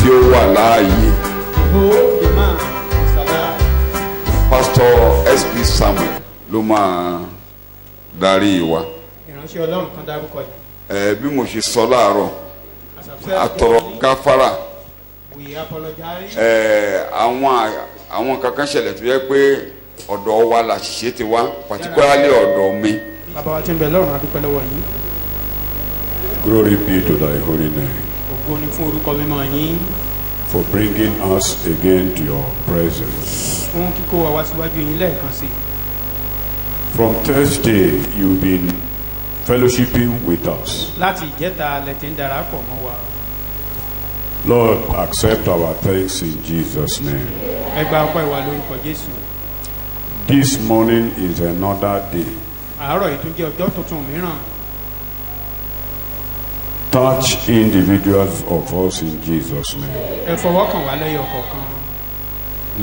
tí ó wà láàyè. Pastor S.P. Samuel ló máa darí wa. Ìránṣẹ́ Ọlọ́run kan dárúkọ yìí. Bí mo ṣe sọ láàárọ̀, àtọ̀rọ̀ gáfárà. We apologize. Àwọn kankan ṣẹlẹ̀ tó yẹ pé ọ̀dọ̀ wa la ṣiṣẹ́ ti wá, particularly ọ̀dọ̀ mi. Bàbá wa tí ń bẹ lọ́run a dúpẹ́ lọ́wọ́ yín. Glory be to thy holy name. Ògo ni fún orúkọ mímọ́ yín. For bringing us again to your presence. Fún kíkó wa wá síwájú yín lẹ́ẹ̀kan sí. From Thursday you've been fellowshipping with us. Láti ìjẹta lẹ ti ń darapọ̀ mọ́ wa. Lord, accept our thanks in Jesus' name. Ẹ gba ọpẹ́ wa lórúkọ Jésù. This morning is another day. Àárọ̀ yìí tún jẹ́ ọjọ́ tuntun mìíràn. Touch individuals of us in Jesus' name. Ẹ fọwọ́ kàn wá lẹ́yọ kọ̀ọ̀kan.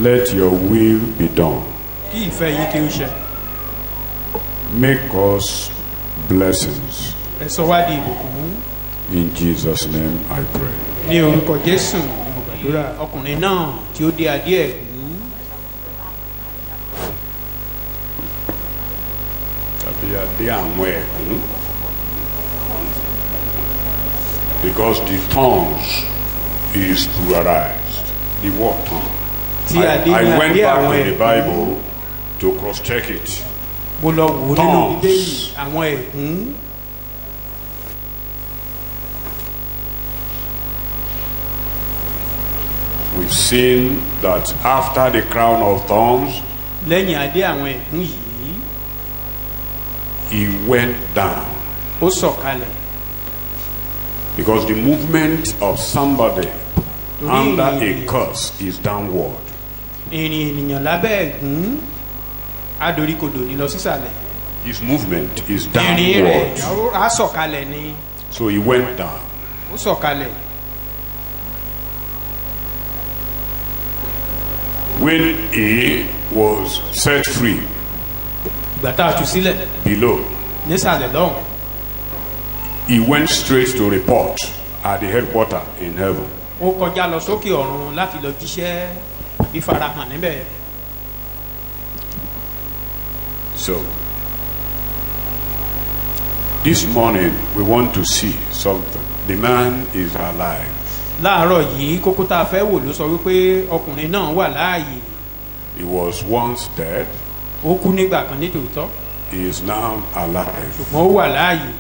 Let your will be done. Kí ìfẹ́ yín kí ó ṣẹ. Make us blessings. Ẹ sọ wá di ìbùkún. In Jesus' name I pray. Ní orúkọ Jésù ni mo gbàdúrà. Ọkùnrin náà tí ó dé adé ẹ̀gún. Tàbí adé àwọn ẹ̀gún. Because the tongues is pluralized. The word tongue. I went back to the Bible to cross-check it. Mo lọ wò nínú Bíbélì àwọn ẹ̀gún. We've seen that after the crown of thorns, lẹ́yìn adé àwọn ẹ̀gún yìí, he went down. Ó sọ̀kalẹ̀. Because the movement of somebody under a curse is downward. Ìrìn ènìyàn lábẹ́ ẹ̀gún adoríkodò ní lọ sísàlẹ̀. His movement is Ìrìn rẹ̀ downward. á sọ̀kalẹ̀ ni. So he went down. Ó sọ̀kalẹ̀. When he was set free Ìgbà tá a tú sílẹ̀ below, nísàlẹ̀ lọ́hùn. he went straight to report at the headquarters in heaven. Ó kọjá lọ sókè ọ̀run láti lọ jíṣẹ́ àbí farahàn níbẹ̀. So this morning we want to see something. The man is alive. Láàárọ̀ yìí kókó tá a fẹ́ wò ló sọ wípé ọkùnrin náà wà láàyè. He was once dead. Ó kú nígbà kan ní tòótọ́. He is now alive. Ṣùgbọ́n ó wà láàyè.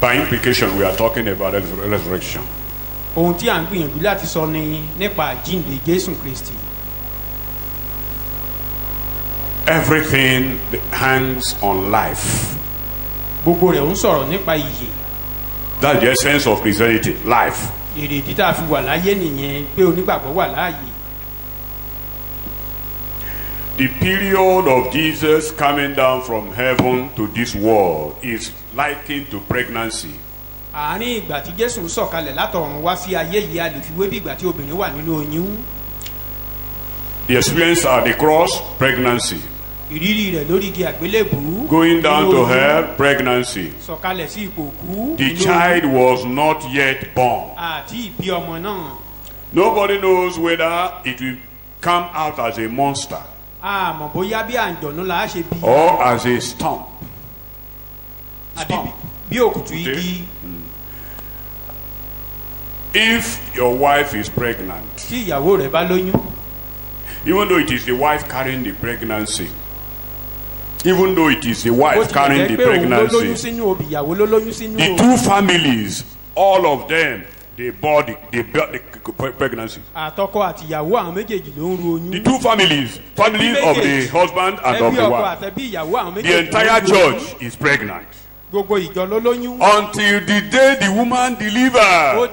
By implication, we are talking about resurrection. Ohun tí à ń gbìyànjú láti sọ ni nípa àjíǹde Jésù Kristi. Everything hangs on life. Gbogbo rẹ̀ ń sọ̀rọ̀ nípa ìyè. That's the essence of Christianity, life. Èrèdí tá a fi wà láyé nìyẹn pé onígbàgbọ́ wà láàyè. The period of Jesus coming down from heaven to this world is likened to pregnancy. Àárín ìgbà tí Jésù ń sọ̀kalẹ̀ látọ̀run wá sí ayé yìí a lè fi wé bí ìgbà tí obìnrin wà nínú oyún. The experience at the cross, pregnancy. Ìrírí rẹ̀ lórí igi àgbélébùú. Going down to hell, pregnancy. Sọ̀kalẹ̀ sí ipò òkú. The child was not yet born. Àti ìbí ọmọ náà. Nobody knows whether it will come out as a monster Àmọ́ bóyá bí àǹjọ̀nú la á ṣe bí. or as a stump. Àbí bí òkùtù igi. If your wife is pregnant, Tí ìyàwó rẹ̀ bá lóyún. even though it is the wife carrying the pregnancy, even though it is the wife carrying the pregnancy, the two families, all of them, they bore the pregnancy. The two families of the husband and of the wife, the entire church is pregnant. Until the day the woman delivers,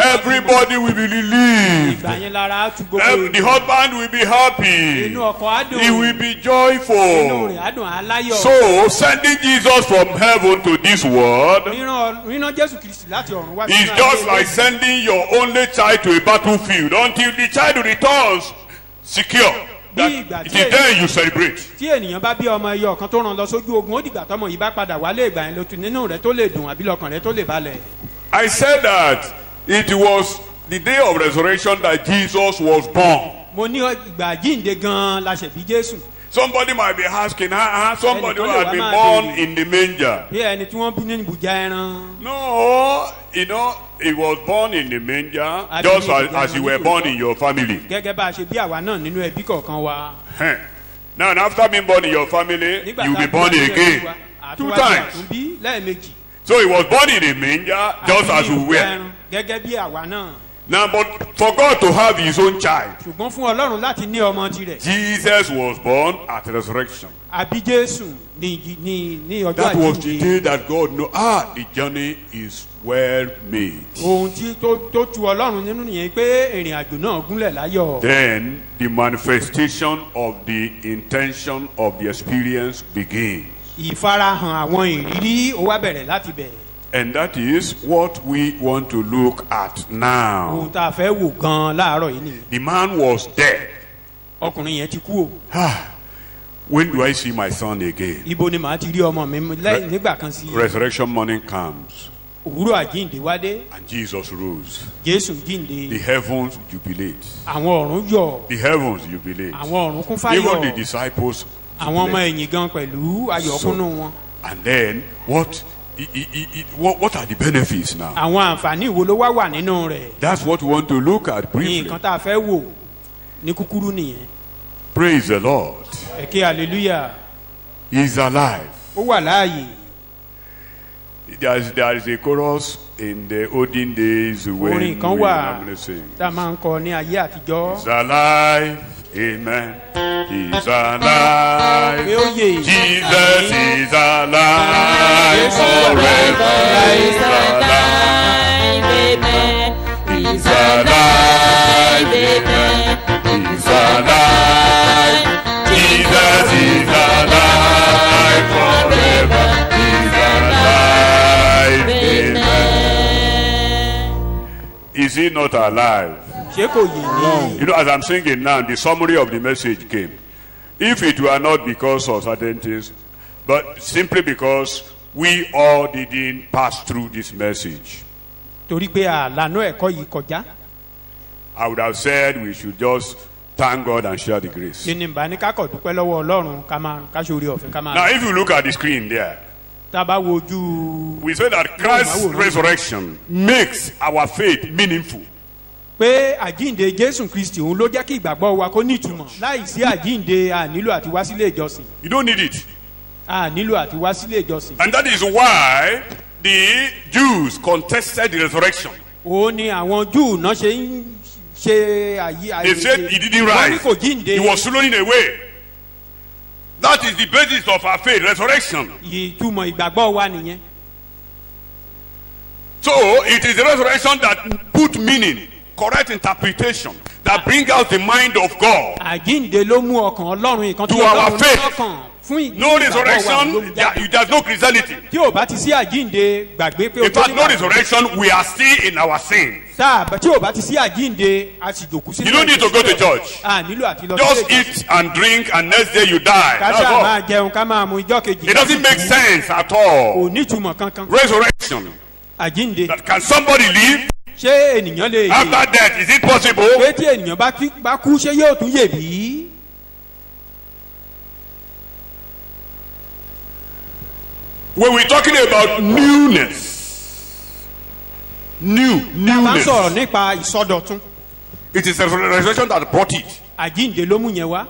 everybody will be relieved. The husband will be happy. He will be joyful. So, sending Jesus from heaven to this world is just like sending your only child to a battlefield until the child returns secure. It is then you celebrate. Tí ènìyàn bá bí ọmọ ẹyọ kan tó rán lọ sójú ogun ó dìgbà tọmọ yìí bá padà wálé ìgbà yẹn ló tún nínú rẹ̀ tó lè dùn àbí lọ́kàn rẹ̀ tó lè balẹ̀. I said that it was the day of resurrection that Jesus was born. Mo ní ìgbà jíǹde gan-an la ṣe bí Jésù. Somebody might be asking, somebody who had been born in the manger. Bí ẹni tí wọ́n bí ní ibùjá ẹran. No, he was born in the manger just as you were born in your family. Gẹ́gẹ́ bá a ṣe bí àwa náà nínú ẹbí kọ̀ọ̀kan wa. Now, after being born in your family, you will be born again 2 times. So he was born in a manger just as we were. Gẹ́gẹ́ bí àwa náà. Now, but for God to have his own child, ṣùgbọ́n fún Ọlọ́run láti ní ọmọ tirẹ̀. Jesus was born at resurrection. Àbí Jésù ní ọjọ́ àjíǹde. That was the day that God knew, the journey is well made. Ohun tí tó tu Ọlọ́run nínú nìyẹn pé ìrìn àjò náà gúnlẹ̀ láyọ̀. Then the manifestation of the intention of the experience begins. Ìfarahàn àwọn ìrírí ó wá bẹ̀rẹ̀ láti bẹ̀rẹ̀. And that is what we want to look at now. Ohun tá a fẹ́ wò gan-an láàárọ̀ yìí nìyẹn. The man was dead. Ọkùnrin yẹn ti kú o. When do I see my son again? Ibo ni màá ti rí ọmọ mi nígbà kan sí. Resurrection morning comes. Òwúrọ̀ àjíǹde wá dé. And Jesus rose. Jésù jíǹde. The heavens jubilate. Àwọn ọ̀run yọ̀. The heavens jubilate. Àwọn ọ̀run kún fáyọ̀. Even the disciples jubilate. Àwọn ọmọ ẹ̀yìn gan pẹ̀lú ayọ̀ kúnnú wọn. And then what are the benefits now? Àwọn àǹfààní wo ló wá wà nínú rẹ̀? That's what we want to look at briefly. Nǹkan tá a fẹ́ wò ní kúkúrú nìyẹn. Praise the Lord. Ẹ ké hallelujah. He is alive. Ó wà láàyè. There is a chorus in the olden days when we normally sing. Tá a máa ń kọ ní ayé àtijọ́. He's alive. Amen. He's alive. Jesus is alive forever. He's alive. Amen. He's alive. Amen. He's alive. Jesus is alive forever. He's alive. Amen. Is he not alive? You know, as I'm singing now, the summary of the message came. If it were not because of certain things, but simply because we all didn't pass through this message, I would have said we should just thank God and share the grace. Now, if you look at the screen there, we say that Christ's resurrection makes our faith meaningful. Pé àjíǹde Jésù Kristi òun ló jẹ́ kí ìgbàgbọ́ wa kó ní ìtumọ̀. Láìsí àjíǹde a nílò àti wá sílé ìjọsìn. You don't need it. A nílò àti wá sílé ìjọsìn. And that is why the Jews contested the resurrection. Ó ní àwọn Júù náà ṣe ń ṣe àyè. They said he didn't rise. He was floating away. That is the basis of our faith, resurrection. Ìtumọ̀ ìgbàgbọ́ wa nìyẹn. So it is the resurrection that put meaning, correct interpretation, that bring out the mind of God to our faith. No resurrection, there's no Christianity. In fact, no resurrection, we are still in our sin. You don't need to go to church. Just eat and drink and next day you die. That's all. It doesn't make sense at all. Resurrection. That can somebody live after death? Is it possible? When we're talking about newness, newness, it is a resurrection that brought it.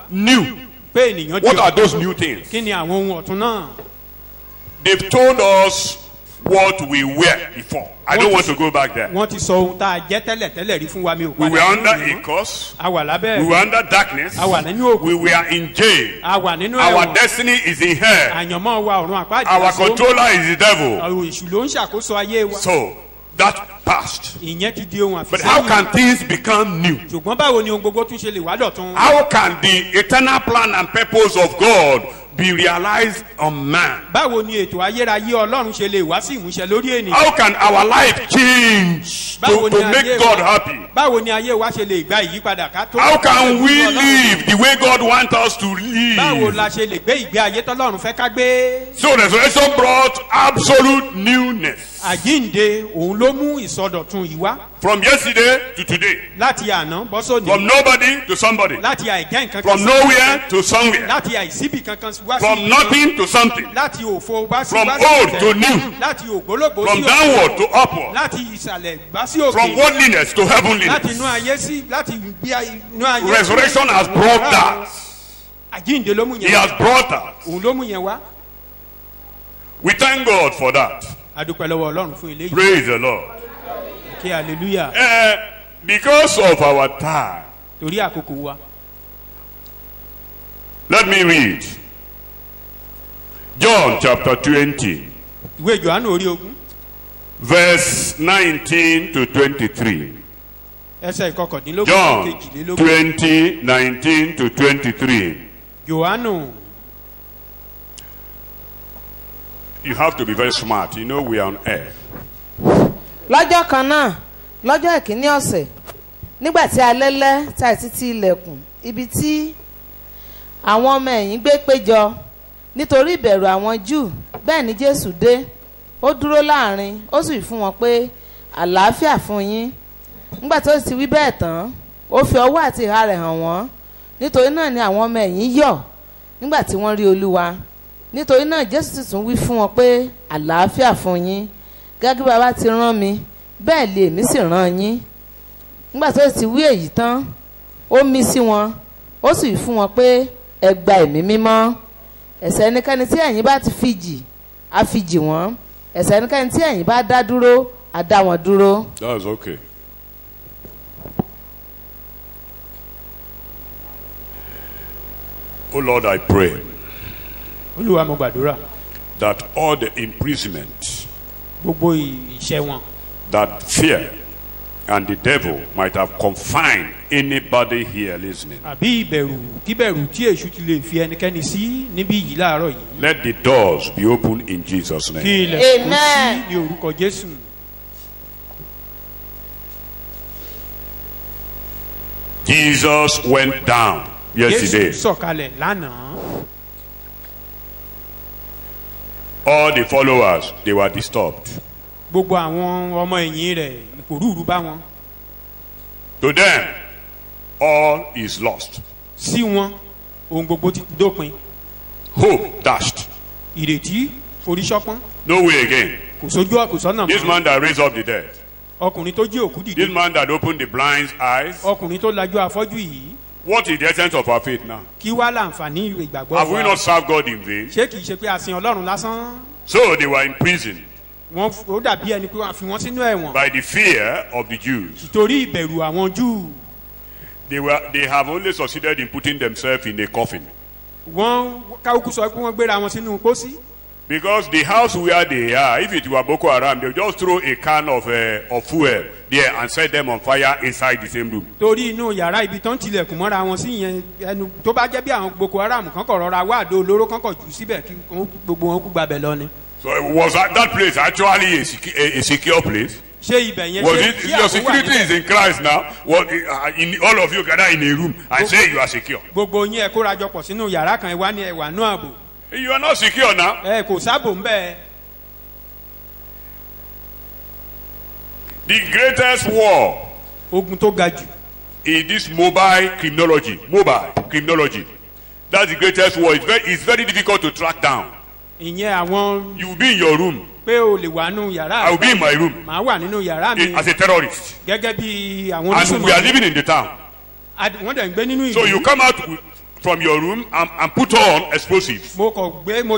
New. What are those new things? They've told us what we were before. I don't want to go back there. We were under a curse. We were under darkness. We were in jail. Our destiny is in hell. Our controller is the devil. So that passed. But how can things become new? How can the eternal plan and purpose of God be realized on man? How can our life change to make God happy? How can we live the way God wants us to live? So resurrection brought absolute newness. àjíǹde òun ló mú ìsọdọ̀tun yìí wá. From yesterday to today. láti àná bọ́ sóni. From nobody to somebody. láti àìjẹ́ nǹkan kan. From nowhere to somewhere. láti àìsíbì kankan wá sí. From nothing to something. láti òfo wá sí. From old to new. láti ògbólógbò sí òkè. From downward to upward. láti ìsàlẹ̀ wá sí òkè. From worldliness to heavenliness. láti inú ayé sí láti bí inú ayé. Resurrection has brought that. àjíǹde ló mú yẹn wá. He has brought that. òun ló mú yẹn wá. We thank God for that. adúpẹ́ lọ́wọ́ ọlọ́run fún eléyìí. Praise the Lord. kí hallelujah. Because of our time. torí àkókò wa. Let me read. John chapter 20. ìwé Jòhánù orí ogún. Verse 19 to 23. ẹsẹ̀ ìkọkàndínlógún John kejìlélógún. 20, 19 to 23. Jòhánù. You have to be very smart. You know we are on air. lọ́jọ́ kan náà lọ́jọ́ ìkíní ọ̀sẹ̀ nígbà tí alẹ́ lẹ́ tá títí ilẹ̀kùn ibi tí àwọn ọmọ ẹ̀yìn gbé péjọ nítorí ìbẹ̀rù àwọn Júù bẹ́ẹ̀ ni Jésù dé ó dúró láàrin ó sì fún wọn pé àlàáfíà fún yín nígbà tó ti wí bẹ́ẹ̀ tán ó fi ọwọ́ àti ìhà rẹ̀ hàn wọ́n nítorí náà ni àwọn ọmọ ẹ̀yìn yọ̀ nígbà tí wọ́n rí Olúwa nítorí náà Jésù sì tún wí fún wọn pé àlàáfíà fún yín gẹ́gẹ́ bàbá ti rán mi bẹ́ẹ̀ lè èmi sì rán yín nígbà tó ti wí èyí tán ó mí sí wọn ó sì fún wọn pé ẹ gba ẹ̀mí mímọ́ ẹ̀ṣẹ̀ ẹnikẹ́ni tí ẹ̀yin bá ti fi jì á fi jì wọ́n ẹ̀ṣẹ̀ ẹnikẹ́ni tí ẹ̀yin bá dá dúró á dá wọn dúró. That's okay. Oh Lord, I pray Olúwa mo gbàdúrà. that all the imprisonment, gbogbo ìṣẹ́ wọn. that fear and the devil might have confined anybody here listening. àbí ìbẹ̀rù kíbẹ̀rù tí èṣù ti lè fi ẹnikẹ́ni sí níbí yìí láàárọ̀ yìí. Let the doors be opened in Jesus' name. kí ilẹ̀ kó sí Amen. ní orúkọ Jésù. Jesus went down yesterday. Jésù sọ̀kalẹ̀ lánàá. All the followers, they were disturbed. gbogbo àwọn ọmọ ẹ̀yìn rẹ̀ ìpòrúurú bá wọn. To them, all is lost. sí wọn ohun gbogbo ti dópin. Hope dashed. ìrètí forí ṣọpọ́n. No way again. kò sójú kò sọ́nà This mọ́. man that raised up the dead. ọkùnrin tó jí òkú This dìde. man that opened the blind's eyes. ọkùnrin tó lajú afọ́jú yìí. What is the essence of our faith now? kí wá láǹfààní ìgbàgbọ́ Have we wa. not served God in vain? ṣé kìí ṣe pé a sin Ọlọ́run lásán. So they were in prison wọ́n ó dàbí ẹni pé wọ́n fi wọ́n sínú ẹ̀wọ̀n. by the fear of the Jews. torí ìbẹ̀rù àwọn Júù. They have only succeeded in putting themselves in a coffin. wọ́n káwọ́kú sọ pé wọ́n gbéra wọn sínú pósí. Because the house where they are, if it were Boko Haram, they would just throw a can of fuel there and set them on fire inside the same room. torí inú yàrá ibi tó ń tilẹ̀kùn mọ́ra wọn sí yẹn ẹnu tó bá jẹ́ bí àwọn Boko Haram kankan rọra wá àdó olóró kankan jù síbẹ̀ kí gbogbo wọn kú gbàbẹ̀ lọ ni. So was that place actually a secure place? ṣé ibẹ̀ yẹn Was ṣe it, kí your àwọn wà security is níbẹ̀? in Christ now? Well, in all of you gather in a room and say you are secure. gbogbo yín ẹ kóra jọ pọ̀ sínú yàrá kan ẹ wá ní ẹwà náà ààbò. You are not secure now. ẹ kò sábò ń bẹ́ẹ̀. The greatest war ogun tó ga jù. is this mobile criminology. That's the greatest war. It's very difficult to track down. ìyẹn àwọn You will be in your room pé o lè wà nínú yàrá. I will be in my room. màá wà nínú yàrá mi. as a terrorist. gẹ́gẹ́ bí àwọn And we are living in the town. wọ́n dẹ̀ ń gbé nínú ìlú. So you come out from your room and put on explosives. mo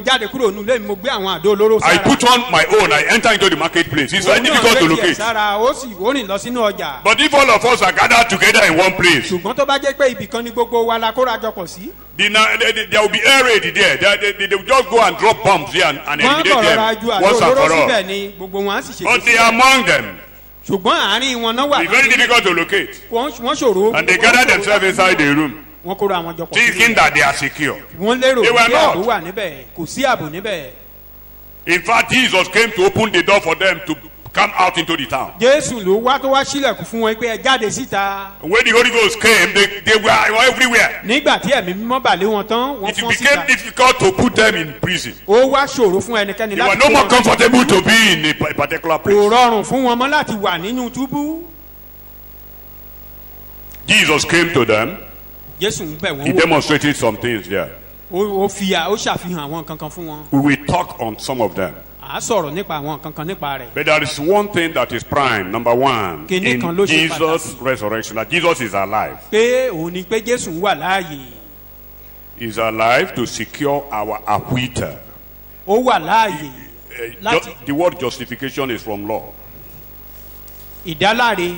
jáde kúrò nílé mi mo gbé àwọn àdó olóró sára. I put on my own. I enter into the marketplace. It's very difficult to locate. sára ó sì ó rìn lọ sínú ọjà. But if all of us are gathered together in one place, ṣùgbọ́n tó bá jẹ́ pé ibì kan ni gbogbo wa la kóra jọ pọ̀ sí. there will be air raid there. They will just go and drop bombs there and wọ́n eliminate kọ̀rọ̀ ju them àdó once and olóró for all. síbẹ̀ ni gbogbo wọn á sì ṣe. But they are among them. ṣùgbọ́n àárín wọn náà wà. It's very difficult to locate. wọ́n ṣòro. And they gather themselves inside the room, wọ́n kóra àwọn jọ pọ̀ thinking that they are secure. wọ́n lérò They were pé ààbò not. wà níbẹ̀ kò sí ààbò níbẹ̀. In fact, Jesus came to open the door for them to come out into the town. Jésù ló wá tó wá sílẹ̀kùn fún wọn pé ẹ jáde síta. When the Holy Ghost came, they were everywhere. Nígbà tí ẹ̀mí mímọ́ bà lé wọn tán, wọ́n It fọ́n became síta. difficult to put them in prison. Ó wá ṣòro fún ẹnikẹ́ni They were láti no kó more wọn. comfortable to be in a particular Kò place. rọrùn fún wọn mọ́ láti wà nínú túbú. Jesus came to them. Jésù ń bẹ̀ He wọ́n wò. demonstrated some things there. Ó ṣàfihàn àwọn kankan fún wọn. We will talk on some of them. À á sọ̀rọ̀ nípa àwọn kankan nípa rẹ̀. But there is one thing that is prime, number one, Kíní kan in ló ṣe Jesus' pàtàkì. resurrection, that Jesus is alive. Pé òun ni pé Jésù ń wà láàyè. He is alive to secure our acquittal. Ó wà láàyè láti The word justification is from law. ìdáláre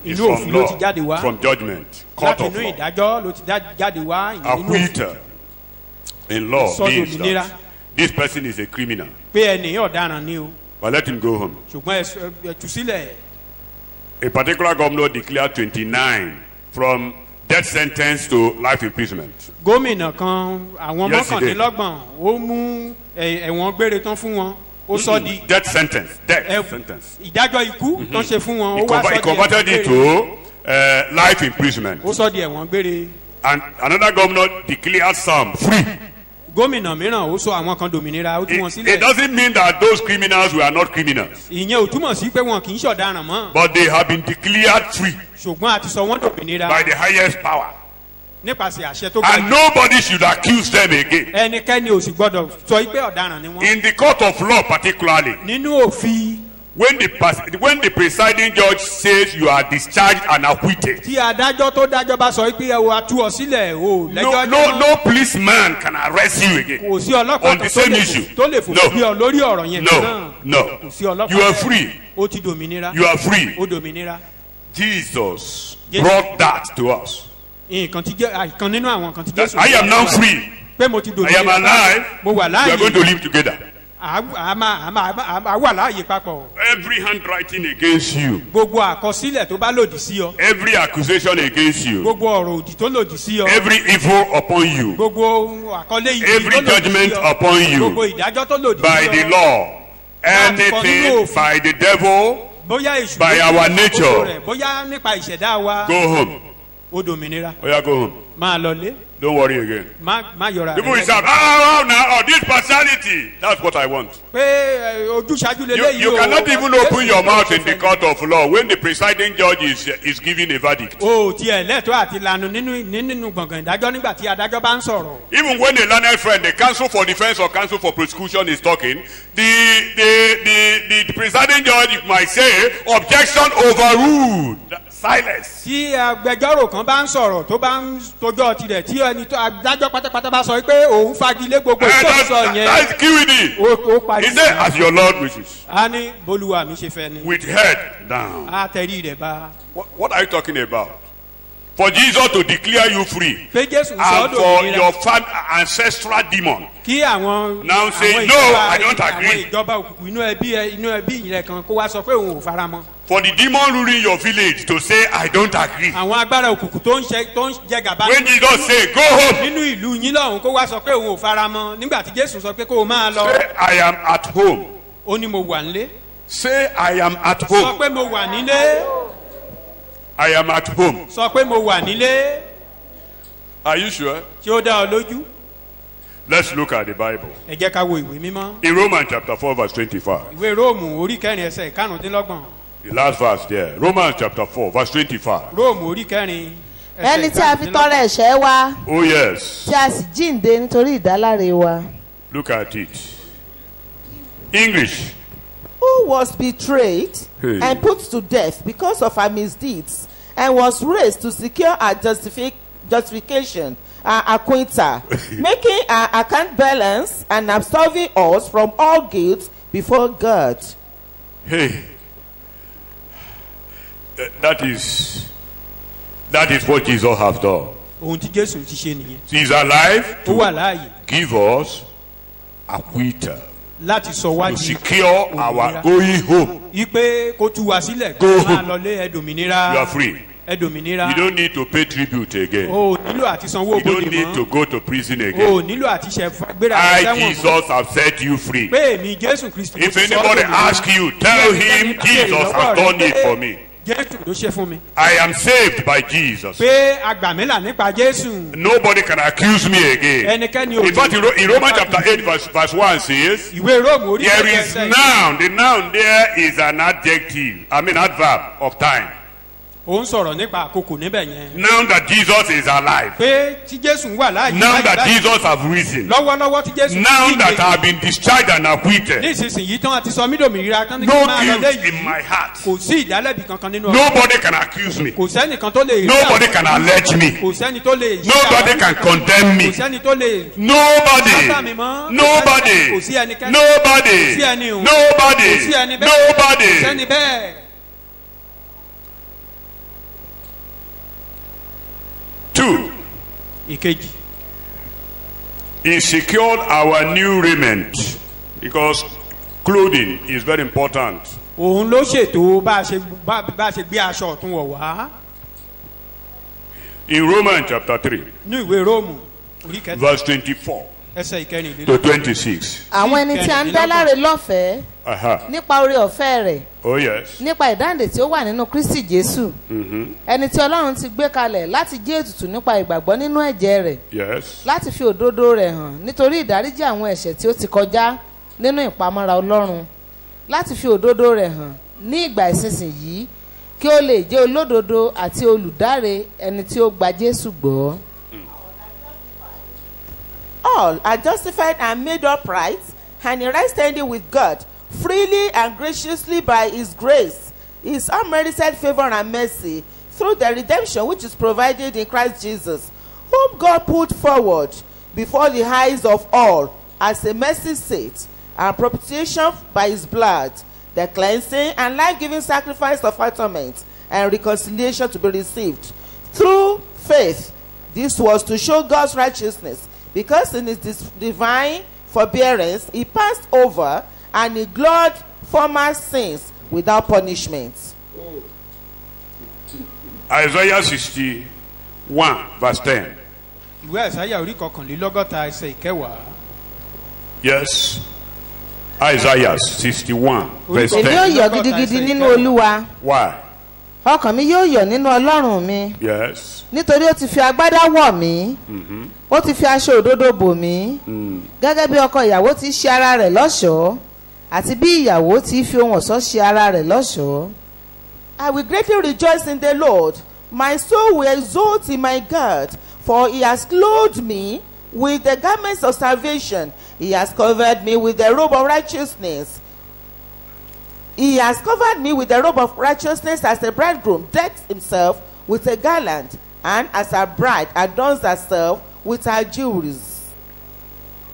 It's inú from òfin ló ti law, jáde wá. from judgment, court Láti of inú law. ìdájọ́ ló ti jáde wá. ìyẹn nínú òfin. Acquittal in law Sọ́dọ̀ means òmìnira. that this person is a criminal. Pé ẹni ọ̀daràn ni o. But let him go home. Ṣùgbọ́n ẹ tú sílẹ̀. A particular governor declared 29 from death sentence to life imprisonment. Gómìnà kan àwọn Yes, he did. mọ́kànlélọ́gbọ̀n ó mú ẹ̀wọ̀n gbére tán fún wọn. Ó sọ di Death sentence. Death sentence. ìdájọ́ ikú tán ṣe fún wọn. He Ó wá sọ di converted it ẹ̀wọ̀n to gbére. life imprisonment. Ó sọ di ẹ̀wọ̀n gbére. And another governor declared some free. Gómìnà mìíràn ó sọ àwọn kan dòmìnira ó tú wọn It sílẹ̀. doesn't mean that those criminals were not criminals, Ìyẹn ò túmọ̀ sí pé wọn kì í ṣọ̀daràn mọ́. but they have been declared free Ṣùgbọ́n àti sọ wọ́n dòmìnira by the highest power. nípasẹ̀ àṣẹ tó ga And jù. nobody should accuse them again. Ẹnikẹ́ni ò sì gbọ́dọ̀ sọ pé ọ̀daràn ni wọ́n. In the court of law particularly, Nínú òfin when the presiding judge says you are discharged and acquitted, tí adájọ́ tó dájọ́ bá sọ pé ẹ wo atú ọ sílẹ̀ o lẹ́jọ́ no policeman can arrest you again kò sí ọlọ́pàá on the same issue. tó lè fòfin bí ọ lórí ọ̀rọ̀ yẹn kan náà. No. Kò sí ọlọ́pàá. You are free. Ó ti dòmìnira. You are free. Ó dòmìnira. Jesus Yes. brought that to us. Nǹkan tí jẹ́ àìkan nínú àwọn nǹkan tí That Jésù. I am now free. Pé mo ti I dòmìnira. am alive. Mo wà We are going to láàyè. live together. À wà láàyè papọ̀. Every handwriting against you, Gbogbo àkọsílẹ̀ tó bá lòdì sí ọ. every accusation against you, Gbogbo ọ̀rọ̀ òdì tó lòdì sí ọ. every evil upon you, Gbogbo àkọlé ibi tó every lòdì sí judgment ọ. upon Gbogbo you ìdájọ́ tó lòdì by sí the ọ. law, Láti kọ nínú anything òfin. by the devil, Bóyá èṣù by ló our ní nature. àkókò rẹ̀, bóyá nípa ìṣẹ̀dá wa. go home. Ó dòmìnira. Oh yeah, go home. Máa lọlé. Don't worry again. Má yọra People will rẹ̀. shout, oh, now, this partiality. That's what I want. Pé ojúṣàjú lélẹ́yìí You cannot even open your mouth in the court of law when the presiding judge is giving a verdict. O tiẹ̀ lẹ́tọ́ àti lanu nínú gbọ̀ngàn ìdájọ́ nígbà tí adájọ́ bá ń sọ̀rọ̀. Even when a learned friend, the counsel for defense or counsel for prosecution is talking, the presiding judge might say, objection overruled. Silence. Tí agbẹjọ́rò kan bá ń sọ̀rọ̀ tó bá ń tojọ́ tirẹ̀ tí ẹni tó adájọ́ pátápátá bá sọ pé òun fagilé gbogbo ìtọ́sọ yẹn. That's QED. Ó parí. He said, as your Lord wishes. A ní bolúwa mi ṣe fẹ́ ni. With head down. A tẹ̀rí rẹ̀ bá. What are you talking about? For Jesus to declare you free. Pé Jésù ń sọ And ọ́ for dòmìnira. your ancestral demon. Kí àwọn Now say, àwọn "No, ìjọba- I don't agree." àwọn ìjọba òkùnkùn inú ẹbí rẹ̀ kan kó wá sọ pé òun ò fara mọ́. For the demon ruling your village to say, I don't agree. Àwọn agbára òkùnkùn tó ń jẹ gàba When Jesus say, go home. nínú ìlú yín lọ́hùn kó wá sọ pé òun ò fara mọ́ nígbà tí Jésù sọ pé kó o máa lọ. Say, I am at home. Ó ní mo wà nílé. Say, I am at Sọ home. pé mo wà nílé. I am at home. Sọ pé mo wà nílé. Are you sure? Tí ó dá ọ lójú. Let's look at the Bible. Ẹ jẹ́ ká wo ìwé mímọ́. In Romans chapter 4 verse 25. Ìwé Róòmù orí kẹrin ẹsẹ̀ karùndínlọ́gbọ̀n. The last verse there. Romans chapter 4 verse 25. Róòmù orí kẹrin ẹni tí a fi tọrẹ ẹ̀ṣẹ̀ wa Oh yes. tí a sì jíǹde nítorí ìdáláre wa. Look at it. English. Who was betrayed Hey. and put to death because of our misdeeds and was raised to secure our justification, our acquittal, making our account balance and absolving us from all guilt before God. Hey. That is what Jesus has done. ohun tí Jésù ti ṣe nìyẹn. He is alive Ó wà to láàyè give us acquittal, láti sọ wá to di secure our going home. ipe kó tú wa sílẹ̀ Go kó máa home. lọlé ẹdòmìnira. You are free. ẹdòmìnira. You don't need to pay tribute again. o nílò àti sanwó You don't bòde need to mọ́. go to prison o again. nílò àti gbéra I, sẹ́wọ̀n mọ́. Jesus, have set you free. pé èmi jésù kristi. If anybody asks you, tell him Jesus has done it for me. jésù ló ṣe fún mi. I am saved by Jesus. pé agbàmílà nípa jésù. Nobody can accuse me again. ẹnikẹ́ni ò In fact, in Romans chapter 8, verse 1 says, ìwé róòmù orí there is noun. The noun there is an adjective. Adverb of time. ó ń sọ̀rọ̀ nípa àkókò níbẹ̀ yẹn. Now that Jesus is alive. pé tí jésù ń wà láàyè. Now that Jesus has risen. lọ́wọ́lọ́wọ́ tí jésù. Now that I have been discharged and acquitted. nísinsìnyí tán àti sọ mí dòmìnira tán ní No kí n máa lọ guilt léyìí. in my heart. kò sí ìdálẹ́bi kankan nínú ọ̀rọ̀. Nobody can accuse me. kò sẹ́nìkan tó lè. Nobody can allege me. kò sẹ́ni tó lè. Nobody can condemn me. kò sẹ́ni tó lè. Nobody. Nobody. kò sí ẹnikẹ́ni. Nobody. kò sí ẹni òun. Nobody. kò sí ẹni bẹ́ẹ̀. Nobody. kò sẹ́ni bẹ́ẹ̀. 2. ìkejì. He secured our new raiment because clothing is very important. òun ló ṣètò bá a ṣe gbé aṣọ ọ̀tún wọ̀ wá. In Romans chapter 3, ní ìwé róòmù orí kẹta verse 24 ẹsẹ̀ ìkẹrìnlélógún. to 26. àwọn ẹni tí a ń dá láre lọ́fẹ̀ẹ́ nípa oore ọ̀fẹ́ rẹ̀ Oh yes. nípa ìdáǹdè tí ó wà nínú kristi jésù ẹni tí ọlọ́run ti gbé kalẹ̀ láti jẹ́ ètùtù nípa ìgbàgbọ́ nínú ẹ̀jẹ̀ rẹ̀ Yes. láti fi òdodo rẹ̀ hàn nítorí ìdáríjì àwọn ẹ̀ṣẹ̀ tí ó ti kọjá nínú ìpamọ́ra ọlọ́run láti fi òdodo rẹ̀ hàn ní ìgbà ìsinsìnyí kí ó lè jẹ́ olódodo àti olùdáre ẹni tí ó gba jésù gbọ́. All are justified and made upright and in right standing with God, freely and graciously by his grace, his unmerited favor and mercy, through the redemption which is provided in Christ Jesus, whom God put forward before the eyes of all as a mercy seat and propitiation by his blood, the cleansing and life-giving sacrifice of atonement and reconciliation to be received through faith. This was to show God's righteousness, because in his divine forbearance he passed over and he glorified former sins without punishment. Isaiah 61 verse 10. ìwé àìsáyà orí kọkànlélọ́gọ́ta ẹsẹ̀ ìkẹwàá. Yes. Isaiah 61 verse èmi yóò 10. yọ̀ gidigidi nínú olúwa Why? ọkàn mi yóò yọ̀ nínú ọlọ́run mi Yes. nítorí ó ti fi agbádá wọ̀ mí ó ti fi aṣọ òdodo bò mí gẹ́gẹ́ bí ọkọ ìyàwó ti ṣe ara rẹ̀ lọ́ṣọ̀ọ́ àti bí ìyàwó ti fi ohun ọ̀ṣọ́ ṣe ara rẹ̀ lọ́ṣọ̀ọ́. I will greatly rejoice in the Lord. My soul will exult in my God, for he has clothed me with the garments of salvation. He has covered me with the robe of righteousness. He has covered me with the robe of righteousness as a bridegroom decks himself with a garland, and as a bride adorns herself with her jewels.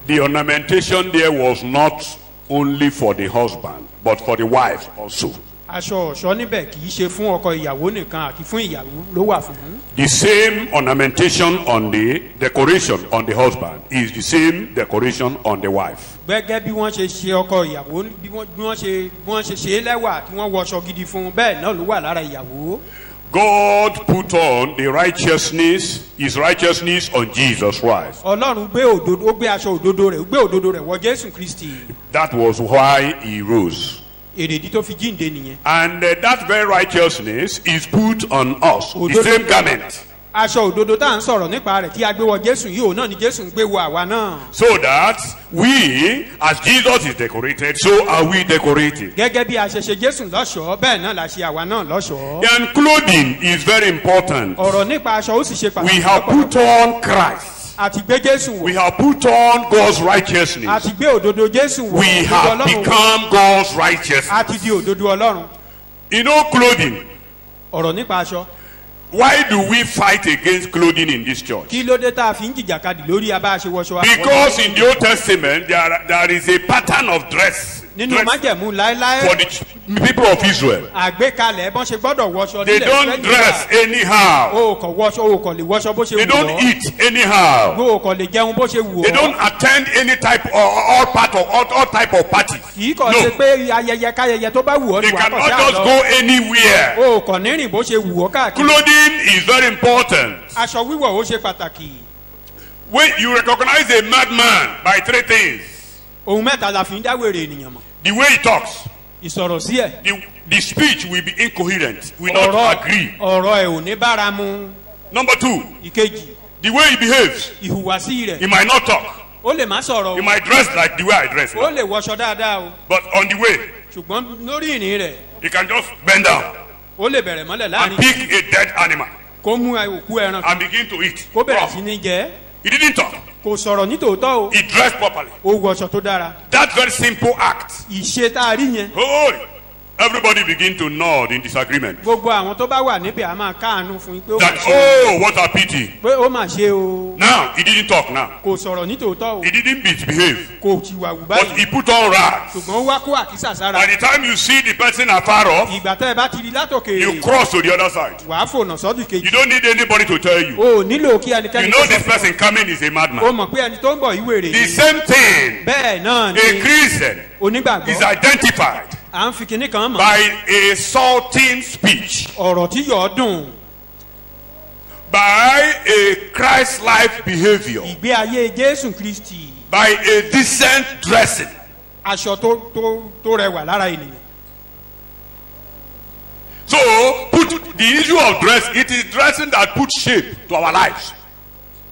The ornamentation there was not only for the husband, but for the wife also. aṣọ ọ̀ṣọ́ níbẹ̀ kì í ṣe fún ọkọ ìyàwó nìkan àti fún ìyàwó ló wà fún. The same ornamentation on the decoration on the husband is the same decoration on the wife. gẹ́gẹ́ bí wọ́n ṣe ṣe ọkọ ìyàwó bí wọ́n ṣe ṣe é lẹ́wà tí wọ́n wọṣọ gidi fún un bẹ́ẹ̀ náà ló wà lára ìyàwó. God put on the righteousness, his righteousness on Jesus Christ. ọlọ́run gbé òdodo ó gbé aṣọ òdodo rẹ̀ ó gbé òdodo rẹ̀ wọ jésù kristi. That was why he rose. èrèdí tó fi jíǹde nìyẹn. And that very righteousness is put on us, the same garment. aṣọ òdodo tá à ń sọ̀rọ̀ nípa rẹ̀ tí a gbé wọ jésù yìí òun náà ni jésù ń gbé wọ àwa náà. So that we, as Jesus is decorated, so are we decorated. gẹ́gẹ́ bí a ṣe ṣe jésù lọ́ṣọ̀ọ́ bẹ́ẹ̀ náà la ṣe àwa náà lọ́ṣọ̀ọ́. And clothing is very important. ọ̀rọ̀ nípa aṣọ ó sì ṣe pàtàkì. We have put on Christ. àti gbé jésù wọ̀. We have put on God's righteousness. àti gbé òdodo jésù wọ̀. We have become God's righteousness. àti di òdodo ọlọ́run. You know, clothing. ọ̀rọ̀ nípa aṣọ. Why do we fight against clothing in this church? kí ló dé tá a fi ń jìjàkadì lórí abáṣewọṣọ. Because in the Old Testament there is a pattern of dress. nínú májẹ̀mú láéláé. for the people of Israel. àgbékalẹ̀ bọ́n ṣe gbọ́dọ̀ wọṣọ They don't dress anyhow. o kò wọṣọ o kò lè wọṣọ bó ṣe wù ọ́. They don't eat anyhow. o kò lè jẹun bó ṣe wù ọ́. They don't attend any type or all type of parties. kì í kàn ṣe pé ayẹyẹ káyẹyẹ tó bá wù ọ́ ni They wà á cannot kọ̀ ṣáà just lọ. go anywhere. o kò ní rìn bó ṣe wù ọ́ káàkiri. Clothing is very important. aṣọ wíwọ̀ ó ṣe pàtàkì. When you recognize a madman by three things: ohun mẹ́ta la fi ń dáwèrè ènìyàn mọ̀. the way he talks, ìsọ̀rọ̀ sí ẹ̀. the speech will be incoherent, will not agree. ọ̀rọ̀ ẹ̀ ò ní bára mu. Number two, ìkejì the way he behaves, ìhùwàsí rẹ̀. he might not talk. ó lè má sọ̀rọ̀ He o. might dress like the way I dress ó now. lè wọṣọ dáadáa o. But on the way, ṣùgbọ́n lórí ìrìn rẹ̀ he can just bend down ó lè bẹ̀rẹ̀ mọ́lẹ̀ and láàrin pick a dead animal kó mú òkú ẹran and begin to eat. kó bẹ̀rẹ̀ sí ní jẹ́. He didn't talk. kò sọ̀rọ̀ nítòótọ́ o. He dressed properly. ó wọṣọ tó dára. That very simple act. ìṣe tá a rí yẹn. Oh, everybody begin to nod in disagreement. gbogbo àwọn tó bá wà níbẹ̀ á máa káàánú fún yín pé ó That, mà ṣe o. oh, what a pity. pé ó mà ṣe o. Now, he didn't talk now. kò sọ̀rọ̀ nítòótọ́ o. He didn't misbehave. kò tìwàwù But báyìí. he put on rags. ṣùgbọ́n ó wá kó àkísà sára. By the time you see the person afar off, ìgbà tẹ́ ẹ bá ti rí látòkè you cross to the other side. wàá fònà sọ́dún You kejì. don't need anybody to tell you. o ò nílò kí You ẹnikẹ́ni know tó this sọ fún person coming is a ọ. o madman. mọ̀ pé ẹni tó ń bọ̀ yí wèrè The ni. same thing, bẹ́ẹ̀ náà a ni Christian is onígbàgbọ́ identified à ń fi kinní kan mọ̀. by a salting speech, ọ̀rọ̀ tí yọ̀ ọ́ dùn. by a Christ-like behavior, ìgbé ayé jésù kristi. by a decent dressing. aṣọ tó rẹwà lára ènìyàn. So, put the issue of dress, it is dressing that puts shape to our lives.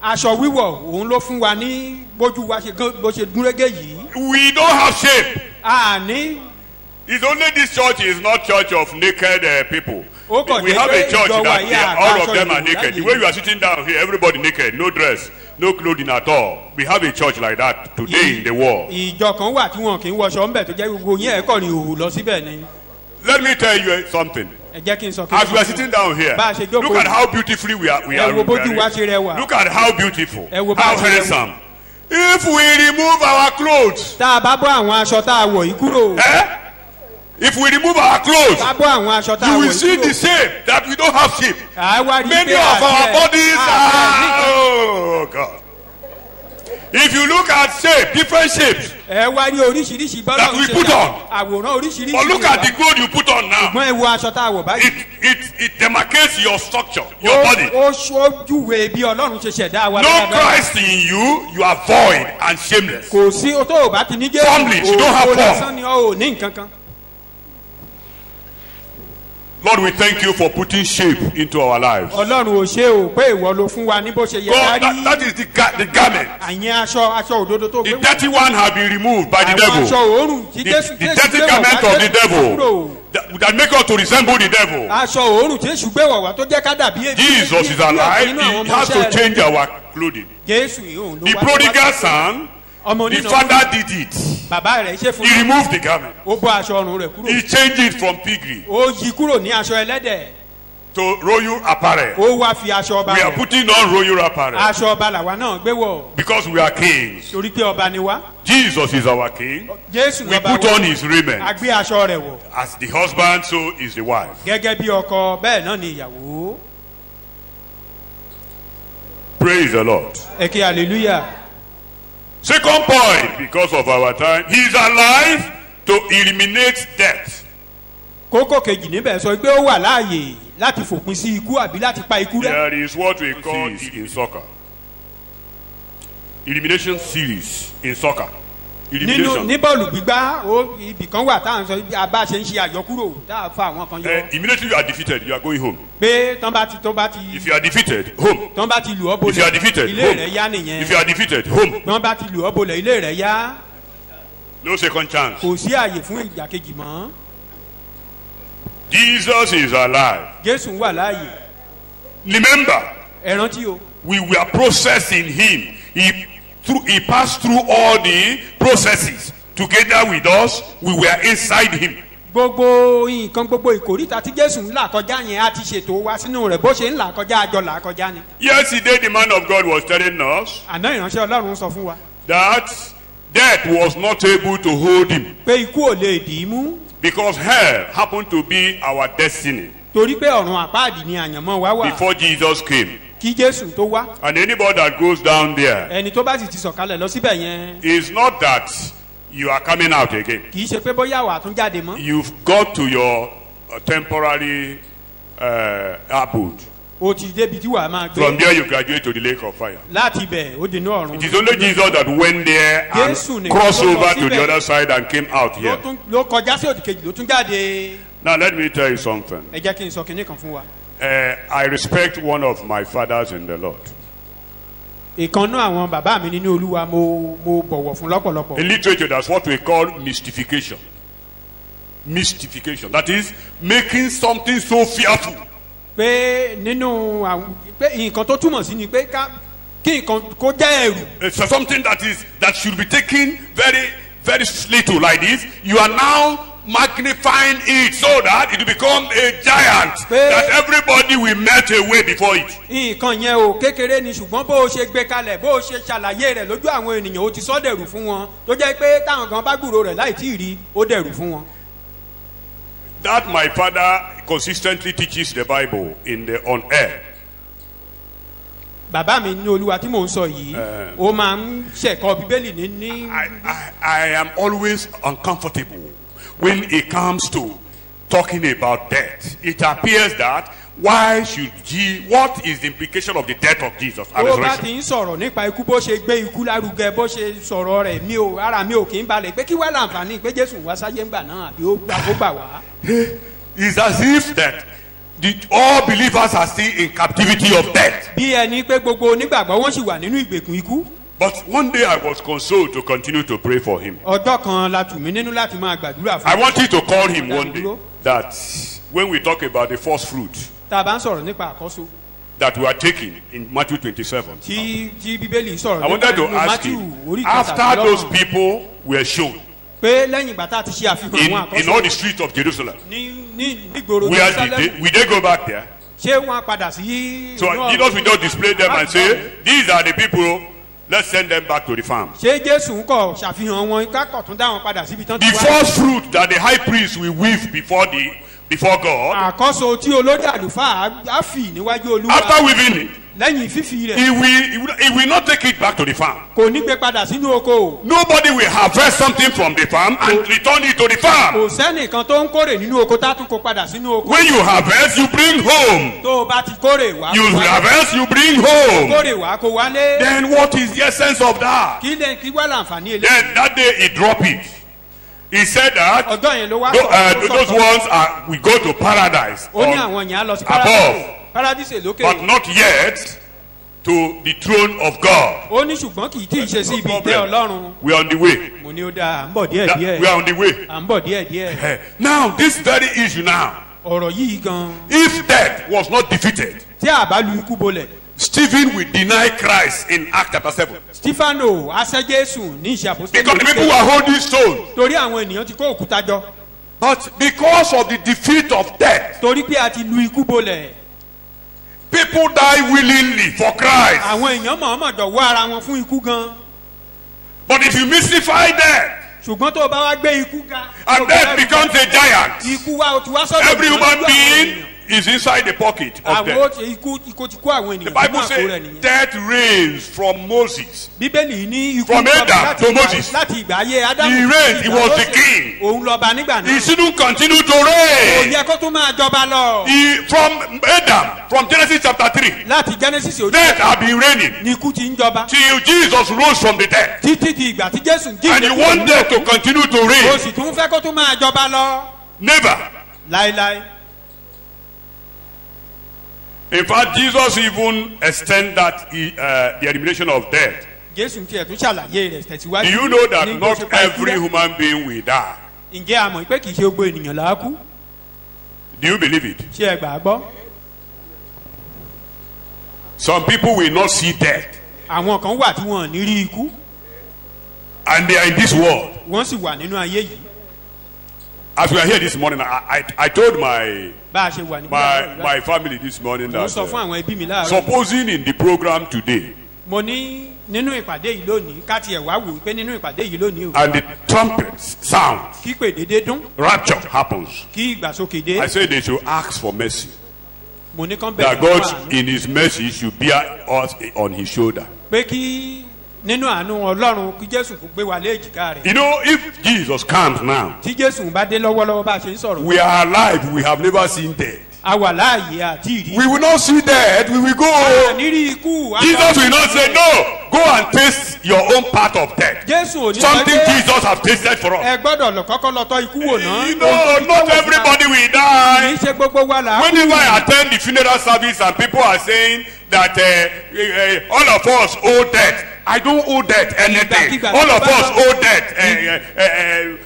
aṣọ wíwọ̀ òun ló fún wa ní bójú wa bó ṣe gúnrégé yìí. We don't have shape. àní It's only this church is not church of naked people. ó kàn We jẹ́ have pé a church ìjọ wa that yìí àgbà all aṣọ of them are ìwòrán naked. The yìí. way you are sitting down here, everybody naked, no dress, no clothing at all. We have a church like that today in the world. ìjọ kan wà tí wọn kì í wọṣọ ńbẹ tó jẹ́ gbogbo yẹn ẹ̀kọ́ ni òwò lọ síbẹ̀ ni. Let me tell you something. ẹ jẹ́ kí n sọ kí As we are sitting down here, bá a ṣe jókòó look at how beautifully we are. ẹ wo bójú wa ṣe rẹwà. Look at how beautiful, Ẹ wo bá how a ṣe rẹwà. handsome. If we remove our clothes, tá a bá bọ́ àwọn aṣọ tá a wọ̀ yìí kúrò. if we remove our clothes, tá a bọ́ àwọn aṣọ tá a you wọ̀ will yìí see kúrò. the shape that we don't have shape. à wá rí Many pé of our àṣẹ- bodies àṣẹ are. Oh God. If you look at shape, different shapes, ẹ wá rí oríṣiríṣi bọ́lá That we put on. àwòrán oríṣiríṣi. but look at the clothes you put on now. ṣùgbọ́n ẹ wo aṣọ tá a wọ̀ báyìí. It demarcates your structure, your body. ó ṣojúwe bí ọlọ́run ṣe ṣẹ̀dá wa No dáadáa. Christ in you are void and shameless. kò sí tó o bá ti ní jésù. Families, you don't have o form. lásán ni o ò ní nǹkan kan. Lord, we thank you for putting shape into our lives. ọlọ́run ò ṣe o pé ìwọ ló fún wa ní bó ṣe yẹ ká God, rí. that is the garment. àyẹn aṣọ òdodo tó The gbé wá. dirty one has been removed by the àwọn devil. aṣọ òórùn tí jésù The jésù dirty gbé wọ̀ wá garment of the jésù devil kúrò. that make us to resemble the devil. aṣọ òórùn tí jésù gbé wọ̀ wá tó jẹ́ ká dàbí èdè. Jesus is alive. He has to change our clothing. jésù yìí òun ló The wá. prodigal son, ọmọ the onínà father did it. bàbá rẹ̀ ṣe fún He un. removed the garment. ó bọ́ aṣọ ọrùn rẹ̀ kúrò. He changed it from pigry ó yí kúrò ní aṣọ ẹlẹ́dẹ̀. to royal apparel. ó wá fi aṣọ ọba We are wọ̀. putting on royal apparel aṣọ ọba làwa náà gbé wọ̀. because we are kings. torí pé ọba ni wá. Jesus is our king. jésù We lọ́ba put on his a raiment. gbé aṣọ rẹ̀ wọ̀. As the husband, so is the wife. gẹ́gẹ́ bí ọkọ bẹ́ẹ̀ náà ni ìyàwó. Praise the Lord. ẹ kí hallelujah. Second point, because of our time, he is alive to eliminate death. kókó kejì níbẹ̀ sọ pé ó wà láàyè láti fòpin sí ikú àbí láti pa ikú rẹ́. There is what we call in soccer. Elimination series in soccer. nínú Elimination. ní bọ́ọ̀lù gbígbá ibì kan wà tá à ń sọ bá a ṣe ń ṣe àyọkúrò tá a fa àwọn kan yọ. Immediately you are defeated, you are going home. pé tán bá ti If you are defeated, home. tán bá ti lù ọ́ If you are bolẹ̀ defeated, ilé home. rẹ̀ yá nìyẹn. If you are defeated, home. tán bá ti lù ọ́ bolẹ̀ ilé rẹ̀ yá. No second chance. kò sí àyè fún ìjà kejì mọ́. Jesus is alive. jésù wà láàyè. Remember, ẹ rántí o. we were processing him. He passed through all the processes. Together with us, we were inside him. gbogbo nǹkan gbogbo ìkórìtà tí jésù ń là kọjá yẹn a ti ṣètò wa sínú rẹ̀ bó ṣe ń là kọjá àjọ là kọjá ni. Yesterday, the man of God was telling us àná ìránṣẹ́ ọlọ́run sọ fún wa. that death was not able to hold him. pé ikú ò lè dì í mú. Because hell happened to be our destiny. torí pé ọ̀run àpáàdì ni àyànmọ́ wa wà. Before Jesus came. kí Jésù tó wá. And anybody that goes down there. ẹni tó bá sì ti sọ̀kalẹ̀ lọ síbẹ̀ yẹn. It's not that you are coming out again. kì í ṣe pé bóyá wà á tún jáde mọ́. You've got to your temporary abode. o ti débi tí wàá máa gbé. From there you graduate to the lake of fire. láti bẹ̀ ó dènà ọ̀run. It is only Jesus that went there and crossed over to the other side and came out here. ló kọjá sí òdì kejì ló tún jáde. Now let me tell you something. ẹ jẹ́ kí n sọ kinní kan fún wa. I respect one of my fathers in the Lord. ìkànnú àwọn bàbá mi nínú Olúwa mo bọ̀wọ̀ fún lọ́pọ̀lọpọ̀. In literature, that's what we call mystification. Mystification. That is making something so fearful. pé nínú àwọn pé nǹkan tó túmọ̀ sí ni pé kí nǹkan kó jẹ́ ẹ̀rù. It's something that should be taken very, very little like this. You are now magnifying it so that it will become a giant that everybody will melt away before it. nǹkan yẹn o kékeré ni ṣùgbọ́n bó o ṣe gbé kalẹ̀ bó o ṣe ṣàlàyé rẹ̀ lójú àwọn ènìyàn o ti sọ dẹ̀rù fún wọn tó jẹ́ pé táwọn kan bá gbúrò rẹ̀ láì tí ì rí ó dẹ̀rù fún wọn. That my father consistently teaches the Bible on air. bàbá mi ní Olúwa tí mò ń sọ yìí ó máa ń ṣẹ̀kọ́ bíbélì ní. I am always uncomfortable when it comes to talking about death. It appears that what is the implication of the death of Jesus and ó bá resurrection? ti ń sọ̀rọ̀ nípa ikú bó ṣe gbé ikú lárugẹ bó ṣe sọ̀rọ̀ rẹ̀ ara mi ò kì í balẹ̀ pé kí wá láǹfààní pé Jésù wá sáyé ńgbà náà àbí ó gbà wá. It's as if that all believers are still in captivity of death. bí ẹni pé gbogbo onígbàgbọ́ wọn sì wà nínú ìgbèkùn ikú. But one day I was consoled to continue to pray for him. ọjọ́ kan la tù mí nínú láti máa gbàdúrà fún. I want you to call him one day that when we talk about the first fruit tá a bá ń sọ̀rọ̀ nípa àkọ́so. that we are taking in Matthew 27. tí bíbélì sọ̀rọ̀ I wanted to ask him, after those people were shown pé lẹ́yìn ìgbà tá a ti ṣe àfihàn àwọn àkọ́so. in all the streets of Jerusalem, ní ìgboro where will they go back there? ṣé wọ́n padà sí. So Jesus will just display them and say, these are the people, let's send them back to the farm. ṣé Jésù ń kọ̀ ṣàfihàn wọn kákọ̀ tún dá wọn padà síbi tán ti The first fruit that the high priest will weave before God. àkọ́so tí olórí àlùfáà á fì níwájú Olúwa. After weaving it, lẹ́yìn fífi rẹ̀. he will not take it back to the farm. kò ní gbé padà sínú oko. Nobody will harvest something from the farm and return it to the farm. kò sẹ́nìkan tó ń kórè nínú oko tá a tún kó padà sínú oko. When you harvest, you bring home. tó o bá ti kórè wá. You harvest, you bring home. kórè wá kó wálé. Then what is the essence of that? kí wá láǹfààní eléyìí. Then that day he dropped it. He said that ọjọ́ yẹn ló wá those ones we go to paradise ó ní àwọn yẹn á lọ sí above, paradise lókè. but not yet to the throne of God. ó ní ṣùgbọ́n kì í tí ì ṣe sí ibi ìtẹ́ Ọlọ́run. We are on the way. mo ní ó dáa à ń bọ̀ díẹ̀ díẹ̀. We are on the way. à ń bọ̀ díẹ̀ díẹ̀. Now this very issue now. ọ̀rọ̀ yìí gan. If death was not defeated, tí a bá lu ikú bolẹ̀. Stephen will deny Christ in Acts chapter 7. Stefano asẹ́ Jésù ní ìṣe àpòsílẹ̀. Because the people were holding stone. torí àwọn ènìyàn ti kó òkúta jọ. But because of the defeat of death, torí pé a ti lu ikú bolẹ̀. people die willingly for Christ. àwọn èèyàn mọ̀ọ́mọ̀ dọ̀wọ́ ara wọn fún ikú gan. But if you mystify death, ṣùgbọ́n tó o bá wá gbé ikú ga. and death becomes a giant, ikú wa o ti wá sọ́dọ̀. every human being is inside the pocket of death. àwọn ikú ti kó àwọn ènìyàn. The Bible says death reigns from Moses. bíbélì ní ikú From Adam to Moses. láti ìgbà ayé Ádámù. He reigned, he was the king. òun lọ́ba nígbà náà. He shouldn't continue to kò reign. yẹ kó tún máa jọba lọ. From Adam, from Genesis chapter 3, láti Genesis ojú. death had been reigning ni ikú ti ń jọba. till Jesus rose from the dead. títí di ìgbà tí Jésù jíǹde. And he wanted to continue to o reign. sì tún fẹ́ kó tún máa jọba lọ. Never. láéláé. In fact, Jesus even extend that the elimination of death. Jésù tiẹ̀ tún ṣàlàyé rẹ̀ tẹ̀síwájú. Do you know that ní not bó ṣe pa ikú every rẹ̀? human being will die? ǹjẹ́ a mọ̀ pé kì í ṣe gbogbo ènìyàn là á kú? Do you believe it? ṣé ẹ gbà á gbọ́? Some people will not see death, àwọn kan wà tí wọn ò ní rí ikú. and they are in this world. wọ́n sì wà nínú ayé yìí. As we are here this morning, I told my bá a ṣe wà nígbà my family this morning mo that sọ fún àwọn ẹbí mi láàárọ̀. supposing in the program today, mo ní nínú ìpàdé yìí lónìí ká tiẹ̀ wá wò pé nínú ìpàdé yìí lónìí o. And the trumpets sound. kí pèdé dé dún. Rapture happens. kí ìgbàsókè dé. I say they should ask for mercy. mo ní kán That bẹ̀rẹ̀ God in his mercy should bear us on his shoulder. pé kí nínú àánú ọlọ́run kí jésù kò gbé wa lé èjìká rẹ̀. You know, if Jesus comes now, tí jésù bá dé lọ́wọ́lọ́wọ́ bá a ṣe ń sọ̀rọ̀. we are alive, we have never seen death. a wà láàyè àti ìrí. We will not see death, we will go. nírí ikú. Jesus will not say, no, go and taste your own part of death. jésù ò ní sọ Something pé Jesus has tasted for us. ẹ gbọ́dọ̀ lọ kọ́kọ́ lọ tọ́ ikú wò náà. No, not everybody will kì die. í ṣe gbogbo wa là á kú. Whenever I attend the funeral service and people are saying that all of us owe debt, I don't owe debt anything. All of us owe debt.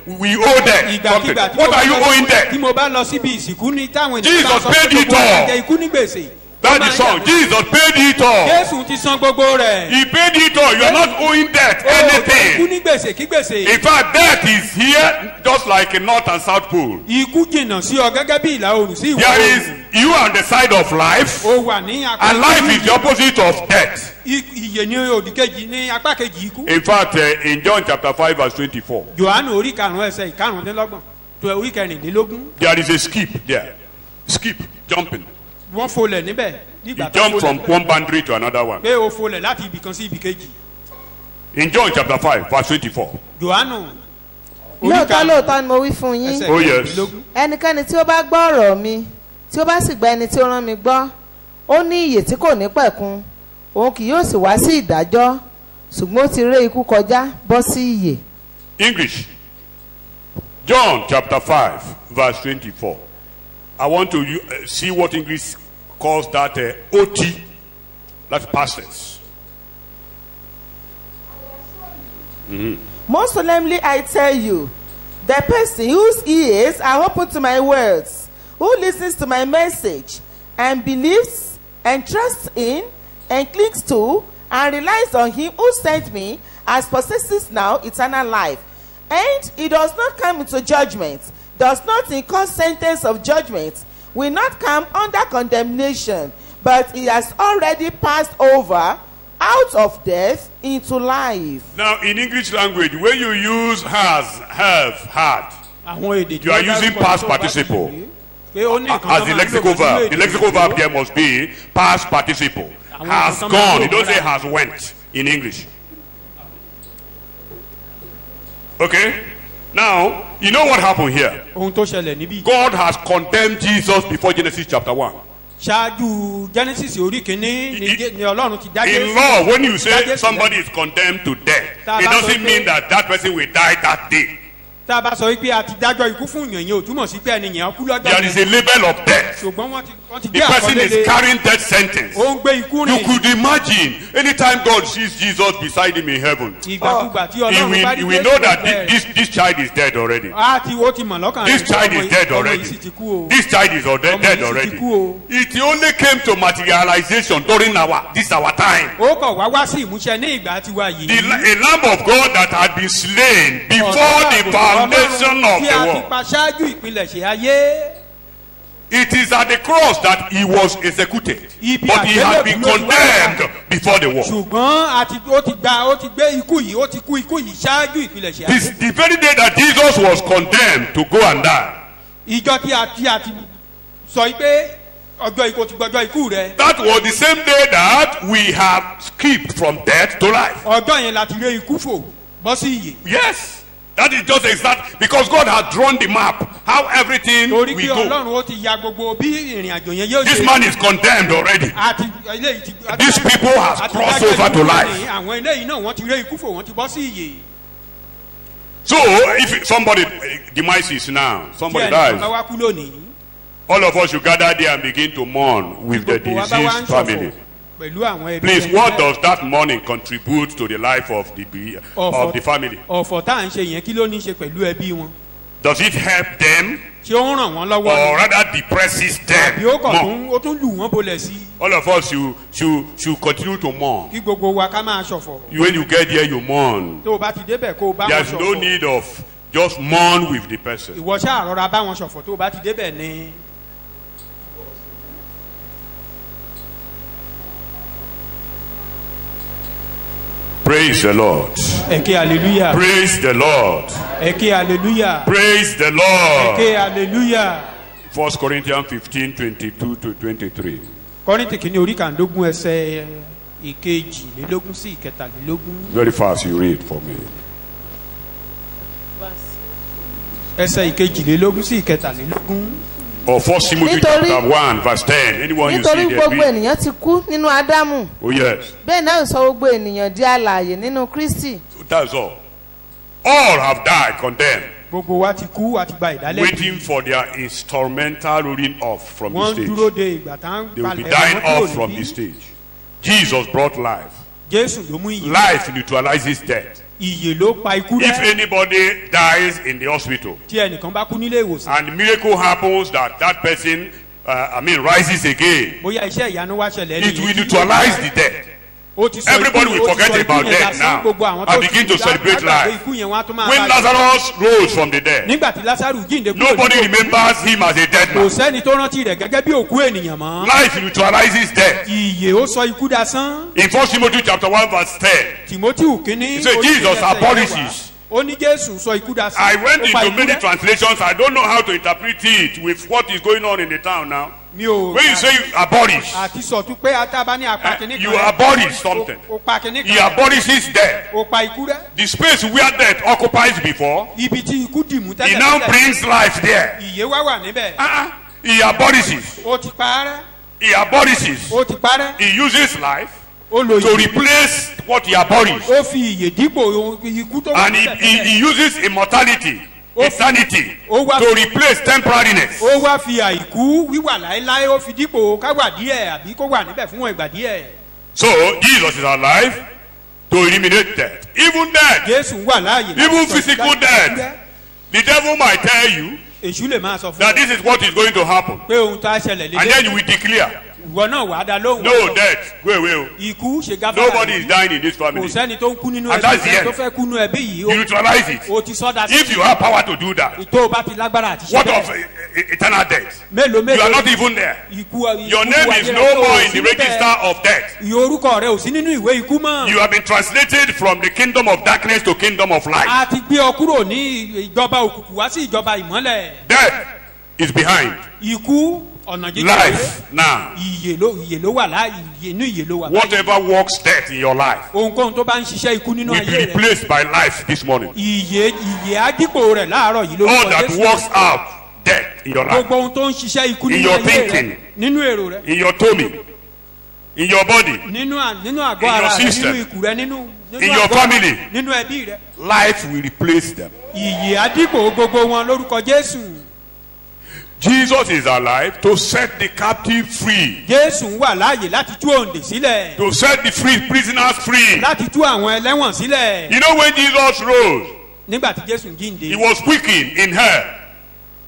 We owe debt. Something. What are you owing debt? tí mo bá lọ síbi ìsìnkú ní táwọn Jesus bá sọ paid pé it gbogbo all. àjẹ ikú ní gbèsè. That's the song. Jesus paid it all. jésù ti san gbogbo rẹ̀. He paid it all. You are not owing debt ikú anything. ní gbèsè kí gbèsè. In fact, death is here just like a north and south pole. ikú jìnnà sí ọ gẹ́gẹ́ bí ìlà oòrùn sí ìwọ̀ There is oòrùn. you on the side of life, ó wà ní apá and life is the opposite of death. ìyè ní òdì kejì ní apá kejì ikú. In fact, in John chapter 5 verse 24, johannu orí karùn-ún ẹsẹ̀ ìkarùndínlọ́gbọ̀n tó orí kẹrìndínlógún. there is a skip there. Skip, jumping. wọ́n folẹ̀ níbẹ̀ You nígbà tó jump from folẹ̀ one boundary to another one. pé o folẹ̀ láti ibì kan sí ibì kejì. In John chapter 5 verse 24. johannu lóòótọ́ lóòótọ́ ni mo wí fún yín Oh, yes. ẹnikẹ́ni tí ó bá gbọ́ ọ̀rọ̀ mi tí ó bá sì gba ẹni tí ó rán mi gbọ́ ó ní ìyè tí kò ní pẹ̀kun òun kì yóò sì wá sí ìdájọ́ ṣùgbọ́n ó ti ré ikú kọjá bọ́ sí ìyè. English. John chapter 5 verse 24. I want to see what English calls that OT. That's past tense. Most solemnly I tell you, the person whose ears are open to my words, who listens to my message, and believes and trusts in and clings to and relies on him who sent me, as possesses now eternal life. And he does not come into judgment, does not incur sentence of judgment, will not come under condemnation, but he has already passed over out of death into life. Now, in English language, when you use has, have, had, you are using past participle as the lexical verb. The lexical verb there must be past participle. Has gone. You don't say has went in English. Okay? Now, you know what happened here? God has condemned Jesus before Genesis chapter 1. ṣáájú genesis orí kìíní ni ọlọ́run ti dájẹ́. In law, when you say somebody is condemned to death, it doesn't mean that that person will die that day. tá a bá sọ wípé a ti dájọ́ ikú fún èèyàn yẹn ò túmọ̀ sí pé ẹni yẹn kú lọ́jọ́ yẹn. There is a label of death. ṣùgbọ́n wọ́n ti The gbé person àkọlé is carrying death sentence. ó ń gbé ikú You rìn. could imagine anytime God sees Jesus beside him in heaven, ìgbàkúgbà tí he ọlọ́run bá rí will know that this child is dead already. ó ti mọ̀ lọ́kàn This child is dead already. ọmọ yìí sì ti kú o. This child is dead already. It only came to materialization during our time. ó kàn wá sí ìmúṣẹ ní ìgbà tiwa yìí. A lamb of God that had been slain before the foundation of tí the a ti world. pa ṣáájú ìpilẹ̀ṣẹ̀ ayé. It is at the cross that he was executed, Ibi but he had àgbélébùú been ló ti wá. condemned before the world. ṣùgbọ́n ó ti gbé ikú yìí ó ti kú ikú yìí ṣáájú ìpilẹ̀ṣẹ̀ This, ayé. the very day that Jesus was condemned to go and die, ìjọ tí a ti sọ pé ọjọ́ ikú ti gbọ́jọ́ ikú rẹ. that was the same day that we have skipped from death to life. ọjọ́ yẹn láti ré ikú fò bọ́ sí ìyè. Yes, that is just exact because God had drawn the map how everything will torí pé go. ọlọ́run ó ti ya gbogbo bí ìrìn àjò yẹn yóò ṣe. This man is condemned already. These people has crossed over to life. àwọn eléyìí náà wọ́n ti ré ikú fò wọ́n ti bọ́ sí ìyè. So if somebody demises now, somebody tí ẹnìkan bá dies, wá kú lónìí. all of us should gather there and begin to mourn with the gbogbo wa bá wá ń deceased family. ṣọ̀fọ̀ pẹ̀lú àwọn ẹbí. Please, ẹni what bẹ́ẹ̀. does that mourning contribute to the life of the family? ọ̀fọ̀ tá à ń ṣe yẹn kí ló ní í ṣe pẹ̀lú ẹbí wọn. Does it help them tí ó ń ràn wọ́n lọ́wọ́ or rather depresses them bí ó kàn more? ó tún lù wọ́n bolẹ̀ sí i. All of us should continue to mourn. kí gbogbo wa ká máa ṣọ̀fọ̀. When you get there, you mourn. tó o bá ti débẹ̀ kó o bá wọn There's no ṣọ̀fọ̀. need of just mourn with the person. ìwọ ṣáà rọra bá wọn ṣọ̀fọ̀ tó o bá ti débẹ̀ ni. Praise the Lord. Eke hallelujah. Praise the Lord. Eke hallelujah. Praise the Lord. Eke hallelujah. 1 Corinthians 15:22-23. Kọ́ríntì kìíní orí kàndógún ẹsẹ̀ ìkejìlélógún sí ìkẹtàlélógún. Very fast, you read for me. Ẹsẹ̀ ìkejìlélógún sí ìkẹtàlélógún. Or 1 Timothy chapter 1 verse 10. Anyone you see nítorí there, gbogbo read. ènìyàn ti kú nínú ádámù Oh yes. bẹ́ẹ̀ náà sọ gbogbo ènìyàn di alààyè nínú kristi. That's all. All have died condemned, Gbogbo wa ti kú àti gba ìdálẹ́bi. waiting for their instrumental rolling off from the Wọ́n dúró stage. de ìgbà tá ń They will be palẹ̀ dying wọn kúrò off from the níbí. stage. Jesus brought life. Jésù ló mú ìyè. Life neutralizes death. Ìyè ló pa ikú If rẹ́. anybody dies in the hospital Tí ẹnìkan bá kú nílé ìwòsàn. and miracle happens that person, rises again, Bóyá iṣẹ́ ìyanu wá ṣẹlẹ̀ it will neutralize the death. Ó ti sọ Everybody ikú- will ó ti forget sọ ikú about yẹn death lásán. now Gbogbo àwọn and tó begin ti to celebrate lágbàgbé life. ikú yẹn wọ́n á tún máa When bá- Lazarus rose from the dead, Nígbà tí Lásárù jíǹde kúrò nobody nínú òkú, remembers him as a dead kò man. sẹ́ni tó rántí rẹ̀ gẹ́gẹ́ bí òkú ènìyàn mọ́. Life neutralizes death. Ìyè ó sọ ikú dasán. In 1 Timothy chapter 1 verse 10, Tìmótíù kínní. He said, orí Jesus ẹsẹ̀ abolishes. ìkẹwàá. Ó ní Jésù sọ ikú dasán. I went Ó pa into ikú many rẹ́. translations. I don't know how to interpret it with what is going on in the town now. Mi ò When you say abolish, àti sọ̀tún pé atábá ní apá kínní kan. you abolish something. Ó pa kínní He kan. abolishes death. Ó pa ikú rẹ́. The space where death occupies before, Ibi tí ikú dìmú he tẹ́lẹ̀ now tẹ́lẹ̀. brings life there. Ìyè wá wà níbẹ̀. He abolishes. Ó ti parẹ́. He abolishes. Ó ti parẹ́. He uses life Ó lo to ìyè. replace what he abolished. Ó fi ìyè dípò ikú tó wà And níbẹ̀ he tẹ́lẹ̀. uses immortality, eternity, ó wá- to replace temporariness. Ó wá fi àìkú wíwà láéláé ó fi dípò káwà díẹ̀ àbí kó wà níbẹ̀ fún ìgbà díẹ̀. So Jesus is alive to eliminate death. Even death, Jésù wà láàyè. even physical death. The devil might tell you Èṣù lè máa sọ fún that ọ this is what is going to happen. pé ohun tó á ṣẹlẹ̀ And then you lélẹ̀. will declare, Ìwọ náà wàá dá lóhùn. no death, go away. Oh. Ikú ṣe gáfárà. Nobody is dying in this Kò family. sẹ́ni tó ń kú nínú And ẹbí that's the rẹ̀ end. tó fẹ́ kú nínú ẹbí yìí. You neutralize it. O ti sọ́dà If you have power to do that, Tó o bá ti lágbára àti ṣe what of bẹ́ẹ̀. eternal death? Mélòó You are mélòó. not even there. Ikú Your name is no more in the register of death. Ìyè orúkọ rẹ ò sí nínú ìwé ikú mọ́. You have been translated from the kingdom of darkness to kingdom of light. A ti gbé ọ kúrò ní ìjọba òkùnkùn wá sí ìjọba ìmọ́lẹ̀. Death is behind. Ikú ọ̀nà jíjìn. Life now. Ìyè ló wà láàyè inú ìyè ló wà. Whatever works death in your life Ohunkóhun tó bá ń ṣiṣẹ́ ikú nínú will be ayé rẹ̀. replaced by life this morning. Ìyè á dípò rẹ̀ láàárọ̀ yìí ló All that works out death in your life, Gbogbo ohun tó ń ṣiṣẹ́ ikú In nínú your ayé rẹ̀. thinking. Nínú èrò rẹ̀. in your tummy, in your body, Nínú àgọ́ In ara your rẹ̀. system. Nínú ikù rẹ̀. Nínú In your àgọ́ ara rẹ̀, family. Nínú ẹbí rẹ̀. life will replace them. Ìyè á dípò gbogbo wọn lórúkọ Jésù. Jesus is alive to set the captive free, Jésù wà láàyè láti tú òǹdè sílẹ̀. to set the free prisoners free. Láti tú àwọn ẹlẹ́wọ̀n sílẹ̀. You know when Jesus rose, Nígbà tí Jésù jíǹde. he was quickened in hell.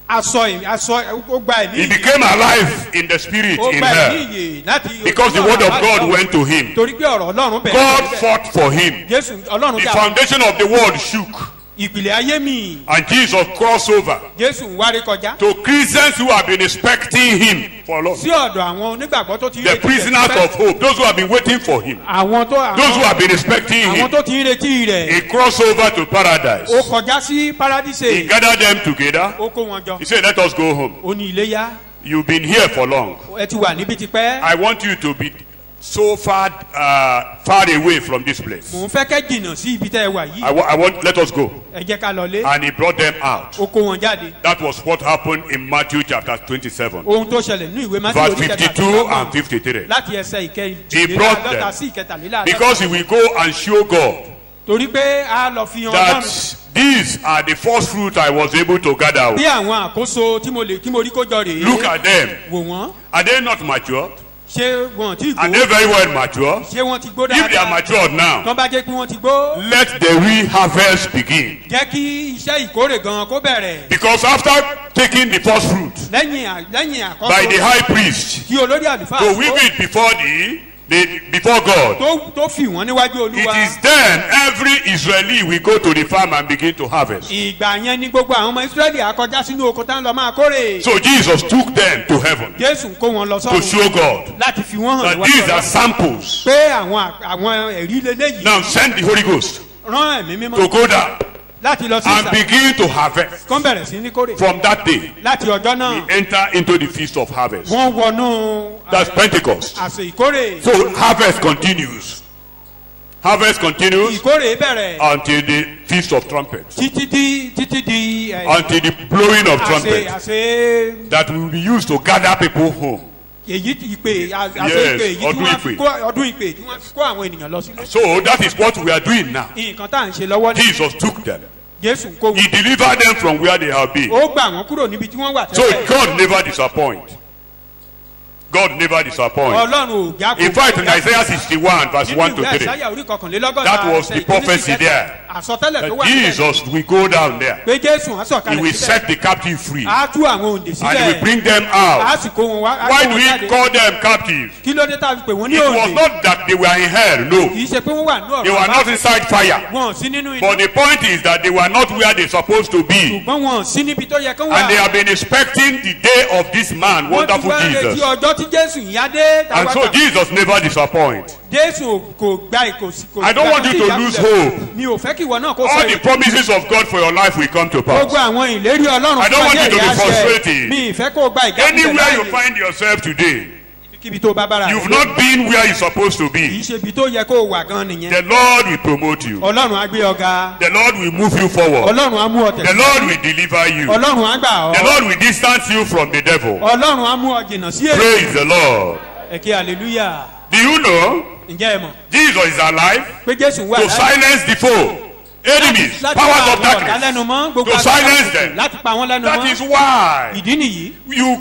Ó gba ẹ̀mí He ìyè. became alive in the spirit Ó in gba ẹ̀mí hell ìyè láti. because the word of God went to him. Torí pé ọ̀rọ̀ Ọlọ́run bẹ̀rẹ̀. God fought for him. Jésù Ọlọ́run The jà. foundation of the world shook, Ìpìlẹ̀ ayé mi. and Jesus crossed over Jésù ń wárí kọjá. to Christians who have been expecting him for long. Sí ọ̀dọ̀ àwọn onígbàgbọ́ tó ti ń The retí prisoners rẹ̀. of hope, those who have been waiting for him, those who have been expecting Àwọn him. tó ti ń retí rẹ̀. He crossed over to paradise. Ó kọjá sí He Paradíṣe. gathered them together. Ó kó wọn jọ. He said, let us go home. Ó ní ilé yá. You've been here for long. Ẹ ti wà níbi tipẹ́. I want you to be so far away from this place. Mò ń fẹ́ kẹ́ jìnnà sí ibi tẹ́ ẹ wà yìí. I want, let us go. Ẹ jẹ́ ká lọlé. And he brought them out. Ó kó wọn jáde. That was what happened in Matthew chapter 27, Ohun tó ṣẹlẹ̀ nínú ìwé Mátíù verse orí 52 and kẹtàlélọ́gbọ̀n. 53. Láti ẹsẹ̀ He brought ìkẹrìndínláàdọ́ta them. sí ìkẹtàlélàádọ́ta. Because he will go and show God Torí pé a lọ fi hàn that Ọlọ́run. these are the first fruit I was able to gather. Bí àwọn àkóso tí mo rí kó jọ rèé. Look at them. Wò wọ́n. Are they not matured? Ṣé wọn ti Are gbó? they very well matured? Ṣé wọ́n ti gbó If they are dáadáa? matured now, Tọ́ bá jẹ́ pé wọ́n ti gbó. let the real harvest begin. Jẹ́ kí iṣẹ́ ìkórè gan kó bẹ̀rẹ̀. Because after taking the first fruit Lẹ́yìn by the àkọ́kọ́ high priest kí olórí àlùfáà to tó weave it before the before God. tó fi wọ́n níwájú It olúwa. is then every Israeli will go to the farm and begin to harvest. ìgbà yẹn ni gbogbo àwọn ọmọ israẹli akọjá sínú oko tá ń lọ máa kórè. So Jesus took them to heaven jésù kó wọn lọ to sọ́run show God láti fi wọ́n hàn that níwájú these are ọlọ́run. samples. pé àwọn ẹ̀rí lélẹ́yìí. Now send the Holy Ghost rán ẹ̀mí mímọ́ to go down láti lọ sí and ìsàlẹ̀. begin to harvest. kán bẹ̀rẹ̀ sí ní kórè. From that day, láti ọjọ́ náà enter into the feast of harvest. wọ́n wọnú That's Pentecost. àsè ìkórè. So harvest continues. Harvest continues ìkórè bẹ̀rẹ̀ until the feast of trumpets. títí di Until the blowing of trumpets àsè that will be used to gather people home. èyí ìpè àsè Yes, ìpè èyí tí ọdún wọ́n fi ìpè. kó ọdún ìpè tí wọ́n fi kó àwọn ènìyàn lọ sílé. So that is what we are doing now. nǹkan tá à ń ṣe lọ́wọ́ ní Jesus took them. jésù kó He wọn. delivered them from where they have been. ó gbà wọ́n kúrò níbi tí wọ́n wà So tẹ́lẹ̀. God never disappoints. God never disappoints. ọlọ́run ò já kó. In fact, in Isaiah 61 verse 1 to 3, Ìsáyà orí kọkànlélọ́gọ́ta that was the prophecy there. àsọtẹ́lẹ̀ tó that wà níbẹ̀. Jesus will go down there. pé jésù á He sọ̀kalẹ̀ will síbẹ̀. set the captive free. á tú àwọn òǹdè And he sílẹ̀. will bring them á out. sì kó wọn wá. á Why kó do wọn we jáde. call them captive? kí ló dé tá a fi pè wọ́n ní It was òǹdè. not that they were in hell, no. kì í ṣe pé wọ́n wà ní ọ̀rọ̀ They were not inside fire. wọn ò sí nínú iná. But the point is that they were not where they're supposed to be. ṣùgbọ́n wọn ò sí níbi tó yẹ kán wà. And they have been expecting the day of this man, wọ́n ti wonderful wá retí Jesus. ọjọ́ tí jésù yìí á dé. And so Jesus never disappoints. jésù kò gba ìkòsí. I don't want you to lose hope. mi ò fẹ́ kí ìwọ náà kó All sọ the èyí. promises of God for your life will come to gbogbo pass. àwọn ìlérí ọlọ́run I don't want you to be ayé ìyá frustrated. mi ìfẹ́ kó o gba ìjákulẹ̀ Anywhere you láàyè. find yourself today, ibikíbi tó bá bára you've rẹ̀. not been where you're supposed to kì be. í ṣe ibi tó yẹ kó o wà gan nìyẹn. The Lord will promote you. ọlọ́run á gbé ọ̀gá. The Lord will move you forward. ọlọ́run á mú ọ The tẹ̀lé. Lord will deliver you. ọlọ́run á gbà The ọ́. Lord will distance you from the devil. ọlọ́run á mú ọ jìnnà sí èrè. Praise the Lord. ẹ̀kẹ́ hallelujah. Do you know ǹjẹ́ ẹ mọ̀ Jesus is alive pé jésù wà to silence the foe, enemies, powers of darkness, to silence them. láti pa wọ́n lẹ́nu That mọ́. is why ìdí nìyí. you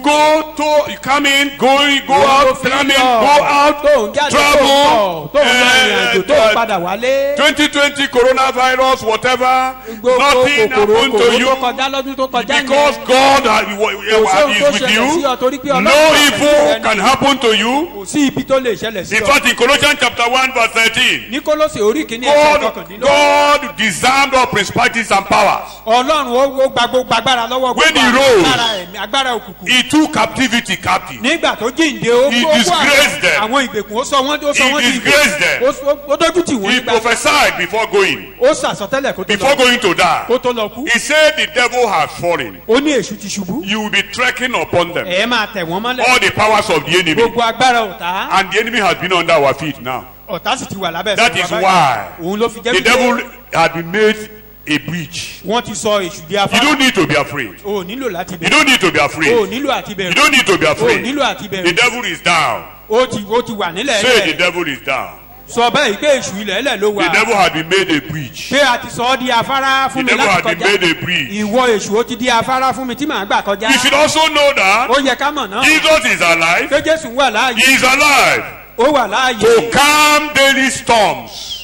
come in, go out, come in, go out, tó ń jáde travel, tó ń lọ ìrìn àjò tó ń padà wálé. 2020 coronavirus, whatever, nothing happened to tó you kọjá lọ́dún tó kọjá because God is with you. No evil can happen to you. kò sí ibi tó lè ṣẹlẹ̀ sí In ọ. fact, in Colossians chapter 1 verse 13, ní kólósè orí kìíní ẹsẹ̀ kọkàndínlọ́gbọ̀n. God disarmed all principalities and powers. ọlọ́run ó gba gbogbo agbára lọ́wọ́ When he gbogbo rose, agbára ẹ̀mí agbára òkùnkùn. He took captivity captive. nígbà tó jíǹde ó He kó disgraced them. àwọn ìgbèkùn ó sọ wọ́n He di disgraced them. ó dójú tì wọ́n He nígbà prophesied before going, ó sàsọtẹ́lẹ̀ kó tó before lọ going to die. kó tó lọ kú. He said the devil has fallen. ó ní èṣù ti ṣubú. You will be trekking upon them. ẹ̀ máa tẹ̀ wọ́n mọ́lẹ̀. All the powers of the enemy. gbogbo agbára ọ̀tá. And the enemy has been under our feet now. ọ̀tá sì ti wà lábẹ́ That ẹsẹ̀ is wa báyìí. why òun ló fi jẹ́ the wípé devil had been made a breach. wọ́n ti sọ èṣù di You afárá. don't need to be afraid. o ò nílò láti You bẹ̀rù. don't need to be o ò afraid. nílò àti You bẹ̀rù. don't need to be o ò afraid. nílò àti The bẹ̀rù. devil is down. ó ti wà nílẹ̀ Say the ẹ̀lẹ̀. devil is down. sọ bẹ́ẹ̀ pé èṣù ilẹ̀ ẹ̀lẹ̀ ló The wà. devil had been made a breach. pé a ti sọ ọ́ di afárá The fún mi devil láti had been made kọjá. a breach. ìwọ èṣù ó ti di afárá fún mi tí màá gbà kọjá. You should also know that ó yẹ ká mọ̀ náà. Jesus is alive. pé jésù wà láàyè. He is alive ó wà láàyè. to calm daily storms.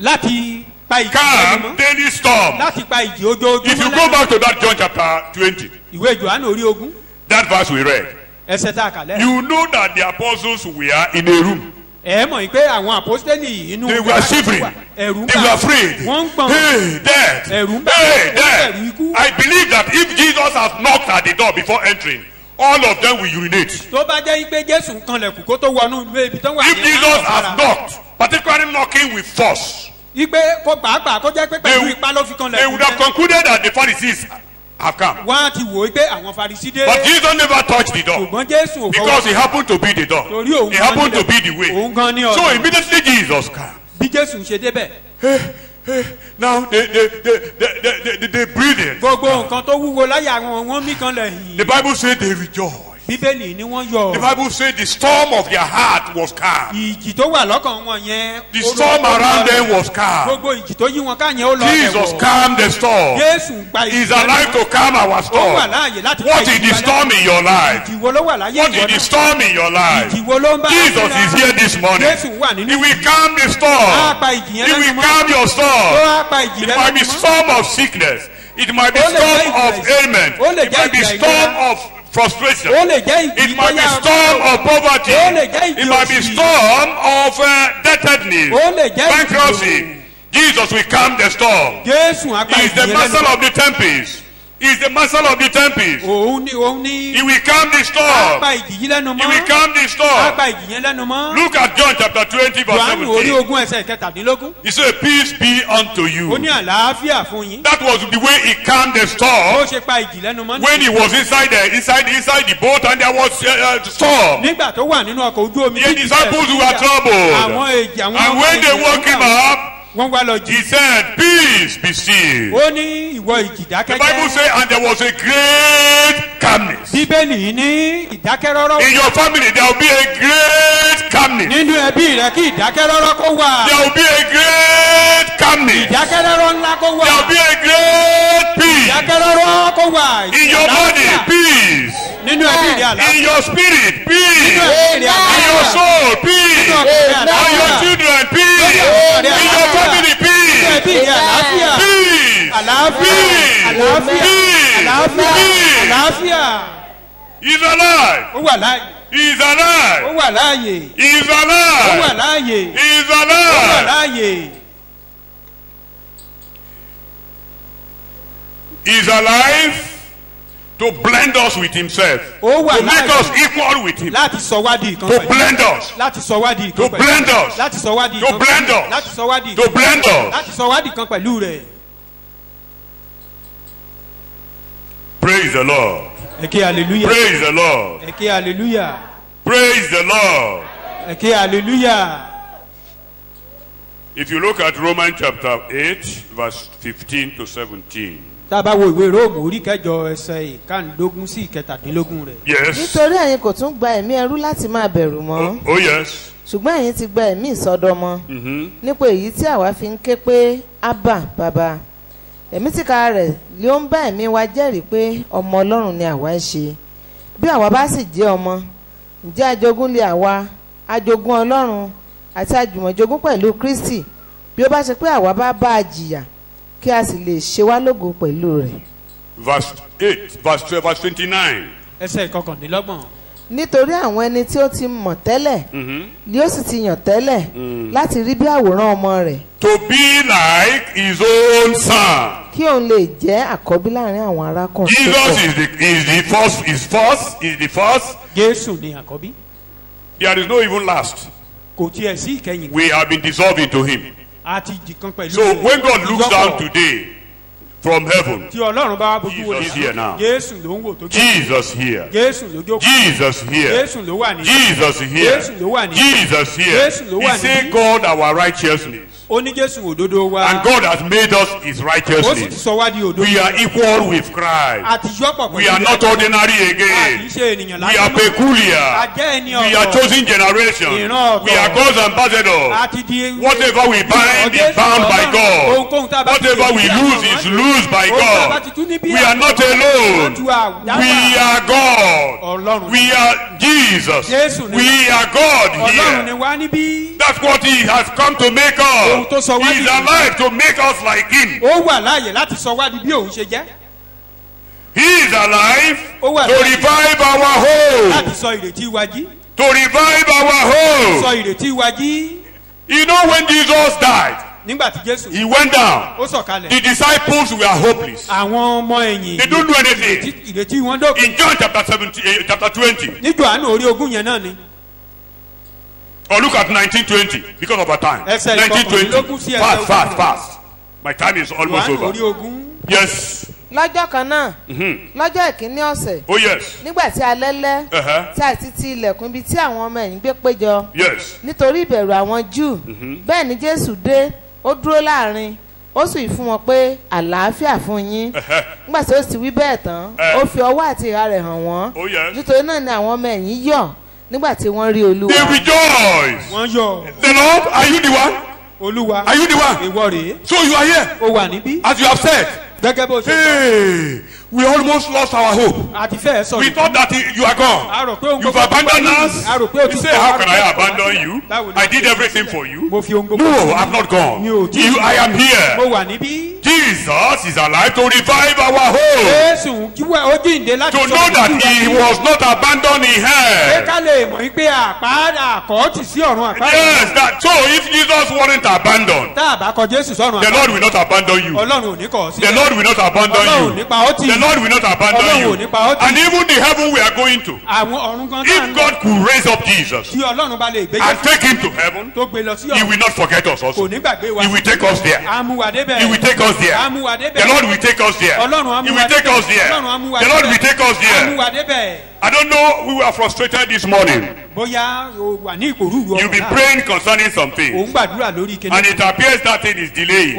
láti pa ìjì Calm lẹ́nu mọ́. daily storms. láti pa ìjì ojoojúmọ́ If you go lẹ́nu. back to that John chapter 20, ìwé johannu orí ogún that verse we read, ẹsẹ̀ tá a kà lẹ́. you know that the apostles were in a room. ẹ mọ̀ pé àwọn àpọ́sítélì inú. They were shivering. ẹ̀rù ń They bà were afraid. wọ́n ń gbọ̀n. Hey, death. ẹ̀rù ń bà Hey, wọ́n. death. ẹ̀rù ikú. I believe that if Jesus has knocked at the door before entering, all of them will urinate. tó bá jẹ́ pé jésù ń kanlẹ̀kùn kó tó wọnú ilé ibi tó wà If Jesus has knocked, particularly knocking with force, ipe kó pàápàá kó jẹ́ pé pẹ̀lú They- ipá ló fi they kanlẹ̀kùn would have concluded that the Pharisees have come. wọ́n á ti wò ó pé àwọn farisí dé. But Jesus never touched the door ṣùgbọ́n jésù ò because he fọwọ́ happened to be the door. torí òun He gan happened to nílẹ̀. be the way. òun gan ní So ọ̀nà immediately Jesus came. bí jésù ń ṣe débẹ̀. Now they breathe in. gbogbo nǹkan tó wúwo láyà wọn wọ́n mí kan lẹ̀ The yìí. Bible said they rejoiced. bíbélì ni wọ́n yọ̀. The Bible said the storm of their heart was calm. ìjì tó wà lọ́kàn wọn yẹn. The ó lọ- storm ó lọ- around them was calm. gbogbo ìjì tó yí wọn ká yẹn ó lọ. Jesus ẹ̀wọ̀. calmed the storm. jésù gba ìjì. He's alive to calm our ó wà storm. láàyè láti What pa is ìjì the wa storm in your life? ìjì wo ló wà láyé What ìwọ is the náà? storm in your life? ìjì wo ló ń bá Jesus is here this morning. jésù wà He nínú will calm the á storm. pa ìjì yẹn He lẹ́nu will mọ́. calm your ó storm. á pa ìjì It rẹ might be lẹ́nu mọ́. storm of sickness. It might be Ó lè storm jẹ́ of ìjì àìsàn. ailment. Ó lè It jẹ́ might be ìjì storm àìlera. of frustration. ó lè jẹ́ ìjì It might be bóyá storm of poverty. ó lè jẹ́ ìjì It might be òṣì. storm of indebtedness, ó lè jẹ́ ìjì bankruptcy. Jesus will calm the storm. Jésù apá He is the ìjì master lẹ́nu. of the tempest. He is the master of the tempest. òun He ní will calm the storm. apá ìjì yìí lẹ́nu He will mọ́. calm the storm. apá ìjì yẹn lẹ́nu mọ́. Look at John chapter 20 verse Jòhánù orí 17. ogún ẹsẹ̀ kẹtàdínlógún. He said, peace be unto ó you. ní àlàáfíà fún yín. That was the way he calmed the ó storm ṣe pa ìjì lẹ́nu mọ́. when he was inside the boat and there was storm. nígbà tó wà nínú ọkọ̀ ojú omi. The disciples were troubled. àwọn èjì àwọn And when they woke him up, wọ́n wá lọ he jí. said, peace be still. ó ní ìwọ ìjì The Bible dákẹ́jẹ́. says, and there was a great calmness. bíbélì ní ìdákẹ́rọ́rọ́. In your family, there will be a great calmness. nínú ẹbí rẹ kí ìdákẹ́rọ́rọ́ kó wà. There will be a great calmness. ìdákẹ́rọ́rọ́ ńlá kó wà. There will be a great peace. ìdákẹ́rọ́rọ́ kó wà. In your body, peace. nínú ẹbí rẹ àlàáfíà. In your spirit, nínú peace. ẹbí rẹ In your àlàáfíà. soul, peace. nínú ọkàn rẹ And your àlàáfíà. children, peace. Amen. In your family, nínú peace. ẹbí rẹ àlàáfíà. Peace. àlàáfíà. Peace. àlàáfíà. Peace. àlàáfíà. Peace. àlàáfíà. He's alive. ó wà láàyè. He's ó alive. wà láàyè. He's ó wà alive. láàyè. He's ó wà alive. láàyè. He's alive to blend us with himself. ó wà To make láàyè. us equal with him. láti sọ wá di ìkan To pẹ̀lú. blend us. láti sọ wá di ìkan To pẹ̀lú. blend us. láti sọ wá di To ìkan blend pẹ̀lú. us. láti sọ wá di To ìkan blend us. láti sọ wá di ìkan pẹ̀lú rẹ̀. Praise the Lord. ẹ ké hallelujah. Praise the Lord. ẹ ké hallelujah. Praise the Lord. ẹ ké hallelujah. If you look at Romans chapter 8, verse 15 to 17. tá a bá wo ìwé róòmù orí kẹjọ ẹsẹ̀ ìkàndógún sí ìkẹtàdínlógún rẹ̀. Yes. nítorí ẹ̀yin kò tún gba ẹ̀mí ẹrú láti máa bẹ̀rù mọ́ Oh, yes. ṣùgbọ́n ẹ̀yin ti gba ẹ̀mí ìsọdọmọ nípa èyí tí àwa fi ń ké pé ábà bàbá ẹ̀mí tìka rẹ̀ ló ń bá ẹ̀mí wa jẹ́rìí pé ọmọ ọlọ́run ni àwa ń ṣe bí àwa bá sì jẹ́ ọmọ ǹjẹ́ ajogún lé àwa ajogún ọlọ́run àti àjùmọ̀jogún pẹ̀lú Kristi bí ó bá ṣe pé àwa bá bá a jìyà kí a sì lè ṣe wá lógo pẹ̀lú rẹ̀. Verse 8, verse 12, verse 29. ẹsẹ̀ ìkọkàndínlọ́gbọ̀n. nítorí àwọn ẹni tí ó ti mọ̀ tẹ́lẹ̀ ni ó sì ti yàn tẹ́lẹ̀ láti rí bí àwòrán ọmọ rẹ̀ To be like his own son. kí òun lè jẹ́ àkọ́bí láàrin àwọn arákùnrin tó Jesus pọ̀. is the first. jésù ni àkọ́bí. There is no even last. kò tiẹ̀ sí ìkẹyìn. We have been dissolved into him. a ti jìkan pẹ̀lú So rẹ̀. when God looks down Ìjọpọ̀. today from heaven, tí ọlọ́run bá wá bójú wo Jesus here now. jésù ló ń wò tó Jesus here. jésù ló jókòó. Jesus here. jésù ló wà ní. Jesus here. Jésù ló wà ní. Jesus here. Jésù ló wà He say ní. God our righteousness. ó ní jésù òdodo wa. And God has made us his ó sì ti righteousness. sọ wá di òdodo. We are equal with Christ. àti yọpọ̀ pẹ̀lú We are not ordinary again. àti ṣe ènìyàn We are a peculiar. jẹ́ ẹni We are ọ̀tọ̀. chosen generation. Ìran ọ̀tọ̀. We are God's ambassadors. àti di. Whatever we bind is bound by God. ohunkóhun tá a bá ti Whatever lè we fi lose àwọn is ọmọ loosed by ohun tá a bá God. ti tún ní bí We are not àwọn alone. ọmọ wa dáwà. We are God. Ọlọ́run. We are Jesus. Jésù ni We are God ọlọ́run ni here. wá níbí. That's what he has come to make Ohun us. tó sọ wá He is nìyí. alive to make us like him. ó wà láàyè láti sọ wá di bí òun ṣe jẹ́. He is alive Ó wà to láàyè. revive our home. láti sọ ìrètí wa jí. To revive our home. sọ ìrètí wa jí. You know when Jesus died, nígbà tí jésù he went down. ó sọ̀kalẹ̀. The disciples were hopeless. àwọn ọmọ ẹ̀yìn They don't do anything. ìrètí wọn dókè. In John chapter 17, chapter 20, ní Jòhánù orí ogún yẹn náà ni. or look at 1920 because of our time. Ẹsẹ̀ 1920. sí ẹsẹ̀ Fast, ogún. fast, fast. My time is almost Jòhánù orí over. ogún. Yes. lọ́jọ́ kan náà lọ́jọ́ ìkíní ọ̀sẹ̀ Oh, yes. nígbà tí alẹ́ lẹ́ Uh-huh. tí àti ti ilẹ̀kùn ibi tí àwọn ọmọ ẹ̀yìn gbé péjọ Yes. nítorí ìbẹ̀rù àwọn Júù bẹ́ẹ̀ ni Jésù dé ó dúró láàrin ó sì fún wọn pé àlàáfíà fún yín Uh-huh. nígbà tí ó sì wí bẹ́ẹ̀ tán ó fi ọwọ́ àti ìhà rẹ̀ hàn wọ́n Oh, yes. nítorí náà ni àwọn ọmọ ẹ̀yìn yọ̀ nígbà tí wọ́n rí Olúwa. They rejoice. wọ́n yọ̀. The Lord, are you the one? olúwa Are you the one? ìwọ rèé. So you are here. ó wà níbí. As you have said, gẹ́gẹ́ bó ṣe. Hey, we almost lost our hope. àti fẹ́ẹ̀ sọ. We thought that you are gone. You've abandoned us. You say, how can I abandon you? I did everything for you. No, I'm not gone. I am here. Jesus is alive to revive our hope. To know that he was not abandoned in hell. Yes, that so if Jesus wasn't abandoned, the Lord will not abandon you. The Lord will not abandon you. The Lord will not abandon you. And even the heaven we are going to, if God could raise up Jesus and take him to heaven, he will not forget us also. He will take us there. He will take us there. The Lord will take us there. He will take us there. The Lord will take us there. I don't know, we were frustrated this morning. You'll be praying concerning something, and it appears that thing is delaying.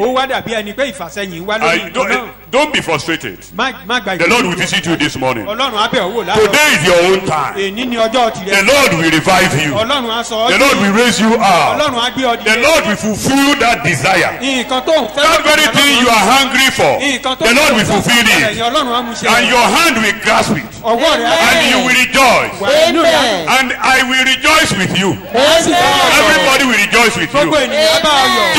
Don't be frustrated. The Lord will visit you this morning. Today is your own time. The Lord will revive you. The Lord will raise you up. The Lord will fulfill that desire. That very thing you are hungry for, the Lord will fulfill it. And your hand will grasp it. And you will rejoice. Amen. And I will rejoice with you. Everybody will rejoice with you.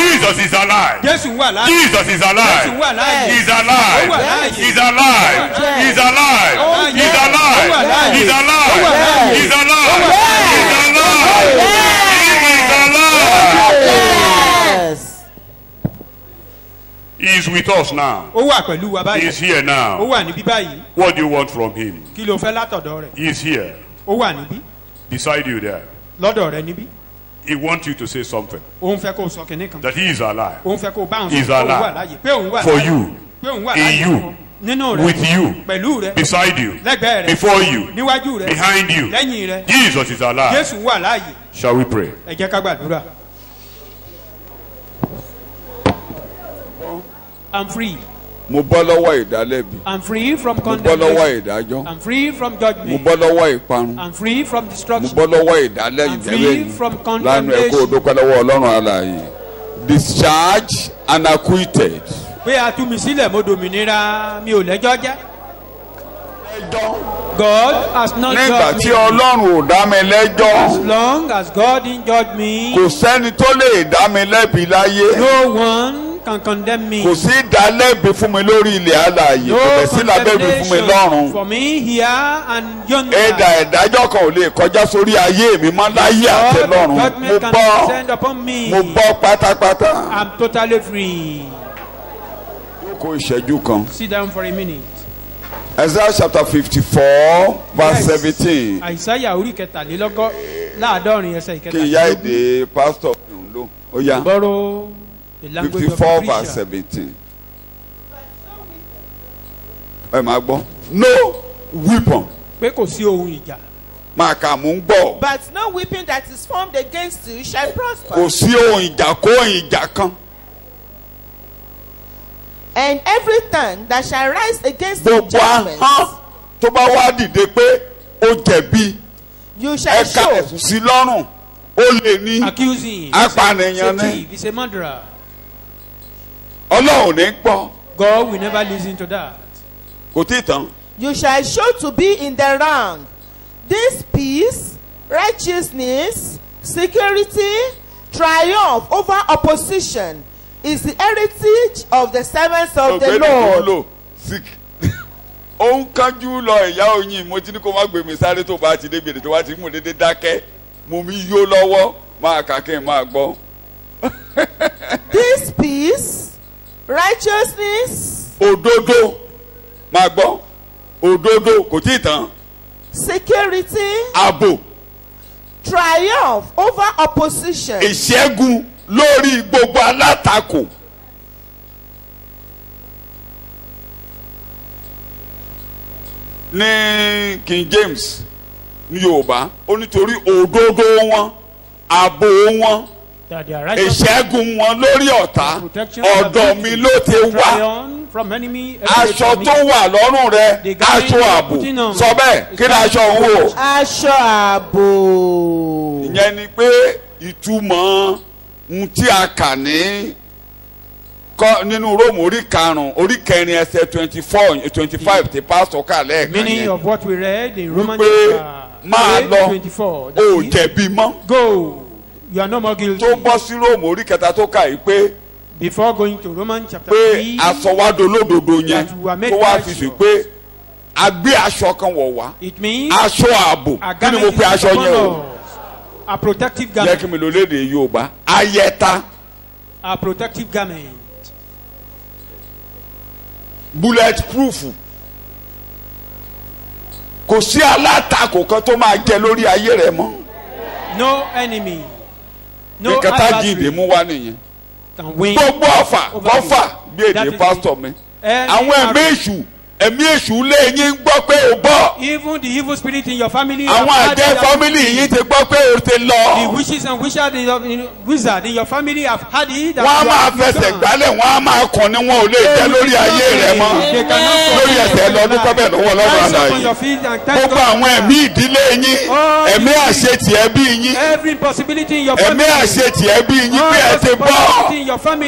Jesus is alive. Jesus is alive. He's alive. He's alive. He's alive. He's alive. He's alive. He's alive. He's alive. He is alive. Yes. He is with us now. He is here now. What do you want from him? He is here. Beside you there. He wants you to say something. That he is alive. He is alive. For you. In you. With you. Beside you. Before you. Behind you. Jesus is alive. Shall we pray? I'm free. Mo bọ́ lọ́wọ́ ìdálẹ́bi. I'm free from Mo bọ́ lọ́wọ́ condemnation. ìdájọ́. I'm free from Mo judgment. bọ́ lọ́wọ́ ìparun. I'm free from Mo destruction. bọ́ lọ́wọ́ ìdálẹ́ I'm free ìdẹ́lẹ́yìn. from Lánàá ẹ̀kọ́ condemnation. òdókọ́ lọ́wọ́ Ọlọ́run alààyè. Discharged and acquitted. Pé a tú mi sílẹ̀ mo dòmìnira mi ò lẹ́jọ́ jẹ́. God has not Nígbà judged tí me. Ọlọ́run ò dá mi As lẹ́jọ́, long as God didn't judge me, kò sẹ́ni tó lè dá mi lẹ́bi láyé. no one can condemn me. Kò sí ìdálẹ́bi fún mi lórí ilẹ̀ alààyè. Kò No bẹ̀ sí lábẹ́bi fún mi lọ́run. condemnation for me here and yonder. Ẹ̀dà ìdájọ́ kan ò lè kọjá sórí ayé mi mọ́ láyé àti lọ́run. Mo Judgment can bọ́. descend upon me. Mo bọ́ pátápátá. I'm totally free. Kó ìṣẹ́jú kan. Sit down for a minute. Isaiah chapter 54 verse 17. Àìsáyà orí kẹtàlélọ́gọ́ láàdọ́rin ẹsẹ̀ Kí ìyá ìkẹtàlélógún. èdè pásítọ̀ mi ò lò. Ó yá. Borrow the language of 54 the verse preacher. 17. Ẹ máa gbọ́. No weapon. Pé kò sí ohun ìjà. Máa kà mú ń gbọ́. But no weapon that is formed against you shall prosper. Kò sí ohun ìjà kó ohun ìjà kan. And every tongue that shall rise against the Gbogbo judgment, ahọ́n tó bá wá dìde pé ó jẹ̀bi. you shall Ẹ ká show. ẹ̀sùn sí lọ́rùn. Ó lè ní. Accusing. Apànìyàn ni. Thief is a murderer. Ọlọ́run ní gbọ́. God will never listen to that. Kò tí ì tán. You shall show to be in the wrong. This peace, righteousness, security, triumph over opposition is the heritage of the servants of the Lord. Ó ń kánjú lọ ìyá oyin mo ti ní kó má gbé mi sáré tó bá ti débi èdè tó bá ti mú dédé dákẹ́ mo mi yó lọ́wọ́ máa kà kí n máa gbọ́. This peace, righteousness, Òdodo máa gbọ́. Òdodo kò tí ì tán. security, Ààbò triumph over opposition ìṣẹ́gun lórí gbogbo alátakò. Ní King James ní Yorùbá ó nítorí òdodo wọn ààbò wọn That they are righteous. ìṣẹ́gun wọn lórí ọ̀tá ọ̀dọ̀ mi ló ti wá. Triumph from enemy. Aṣọ tó wà lọ́rùn rẹ aṣọ ààbò sọ bẹ́ẹ̀ kí ni aṣọ òun wò. aṣọ ààbò. Ìyẹn ni pé ìtumọ̀ ohun tí a kà ní kọ́ nínú Róòmù orí karùn-ún orí kẹrin ẹsẹ̀ 24-25 ti pásítọ̀ kà lẹ́ẹ̀kan yẹn. meaning of what we read in Romans máa lọ 24. o jẹ̀bi mọ́. Go, you are no more guilty. tó bọ́ sí Róòmù orí kẹta tó kà yìí pé. Before going to Romans chapter 3. pé asọ̀wádolódodo yẹn tó wá fi sùn pé a gbé aṣọ kan wọ̀ wá. It means aṣọ ààbò kí ni mo pe aṣọ yẹn o. a protective garment. yẹ kí mi lò lédè Yorùbá ayẹta. A protective garment. Bullet proof. Kò sí alátakò kan tó máa jẹ lórí ayé rẹ mọ́. No enemy. No adversary. Ìkẹta jíde mú wá nìyẹn. Gbogbo ọfà bí èdè pásítọ̀ mi. Àwọn ẹ̀mí èṣù lé yín gbọ́ pé o bọ́. Even the evil spirit in your family. Àwọn àjẹ́ family yín ti gbọ́ pé o ti lọ. The witches and wizards in your family have had it. Wọ́n á máa fẹsẹ̀ gbálẹ̀, wọ́n á máa kàn ní wọn ò lè jẹ́ lórí ayé rẹ mọ́. Lórí ẹsẹ̀ lọ ní pẹ́pẹ́ lọ́wọ́ lọ́wọ́ àlàyé. Gbogbo àwọn ẹ̀mí ìdílé yín, ẹ̀mí àṣetì ẹbí yín. Every possibility in your family. Ẹ̀mí àṣetì ẹbí yín bí ẹ ti bọ́.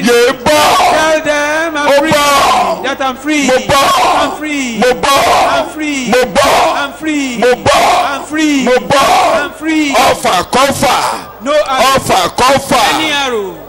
Yé bọ́. Tell them I'm free. That I'm free. Mo bọ́. I'm free. Mo bọ́. I'm free. Mo bọ́. I'm free. Mo bọ́. I'm free. Mo bọ́. I'm free. Ọfà kọ́fà. No arrow. Ọfà kọ́fà. Any arrow.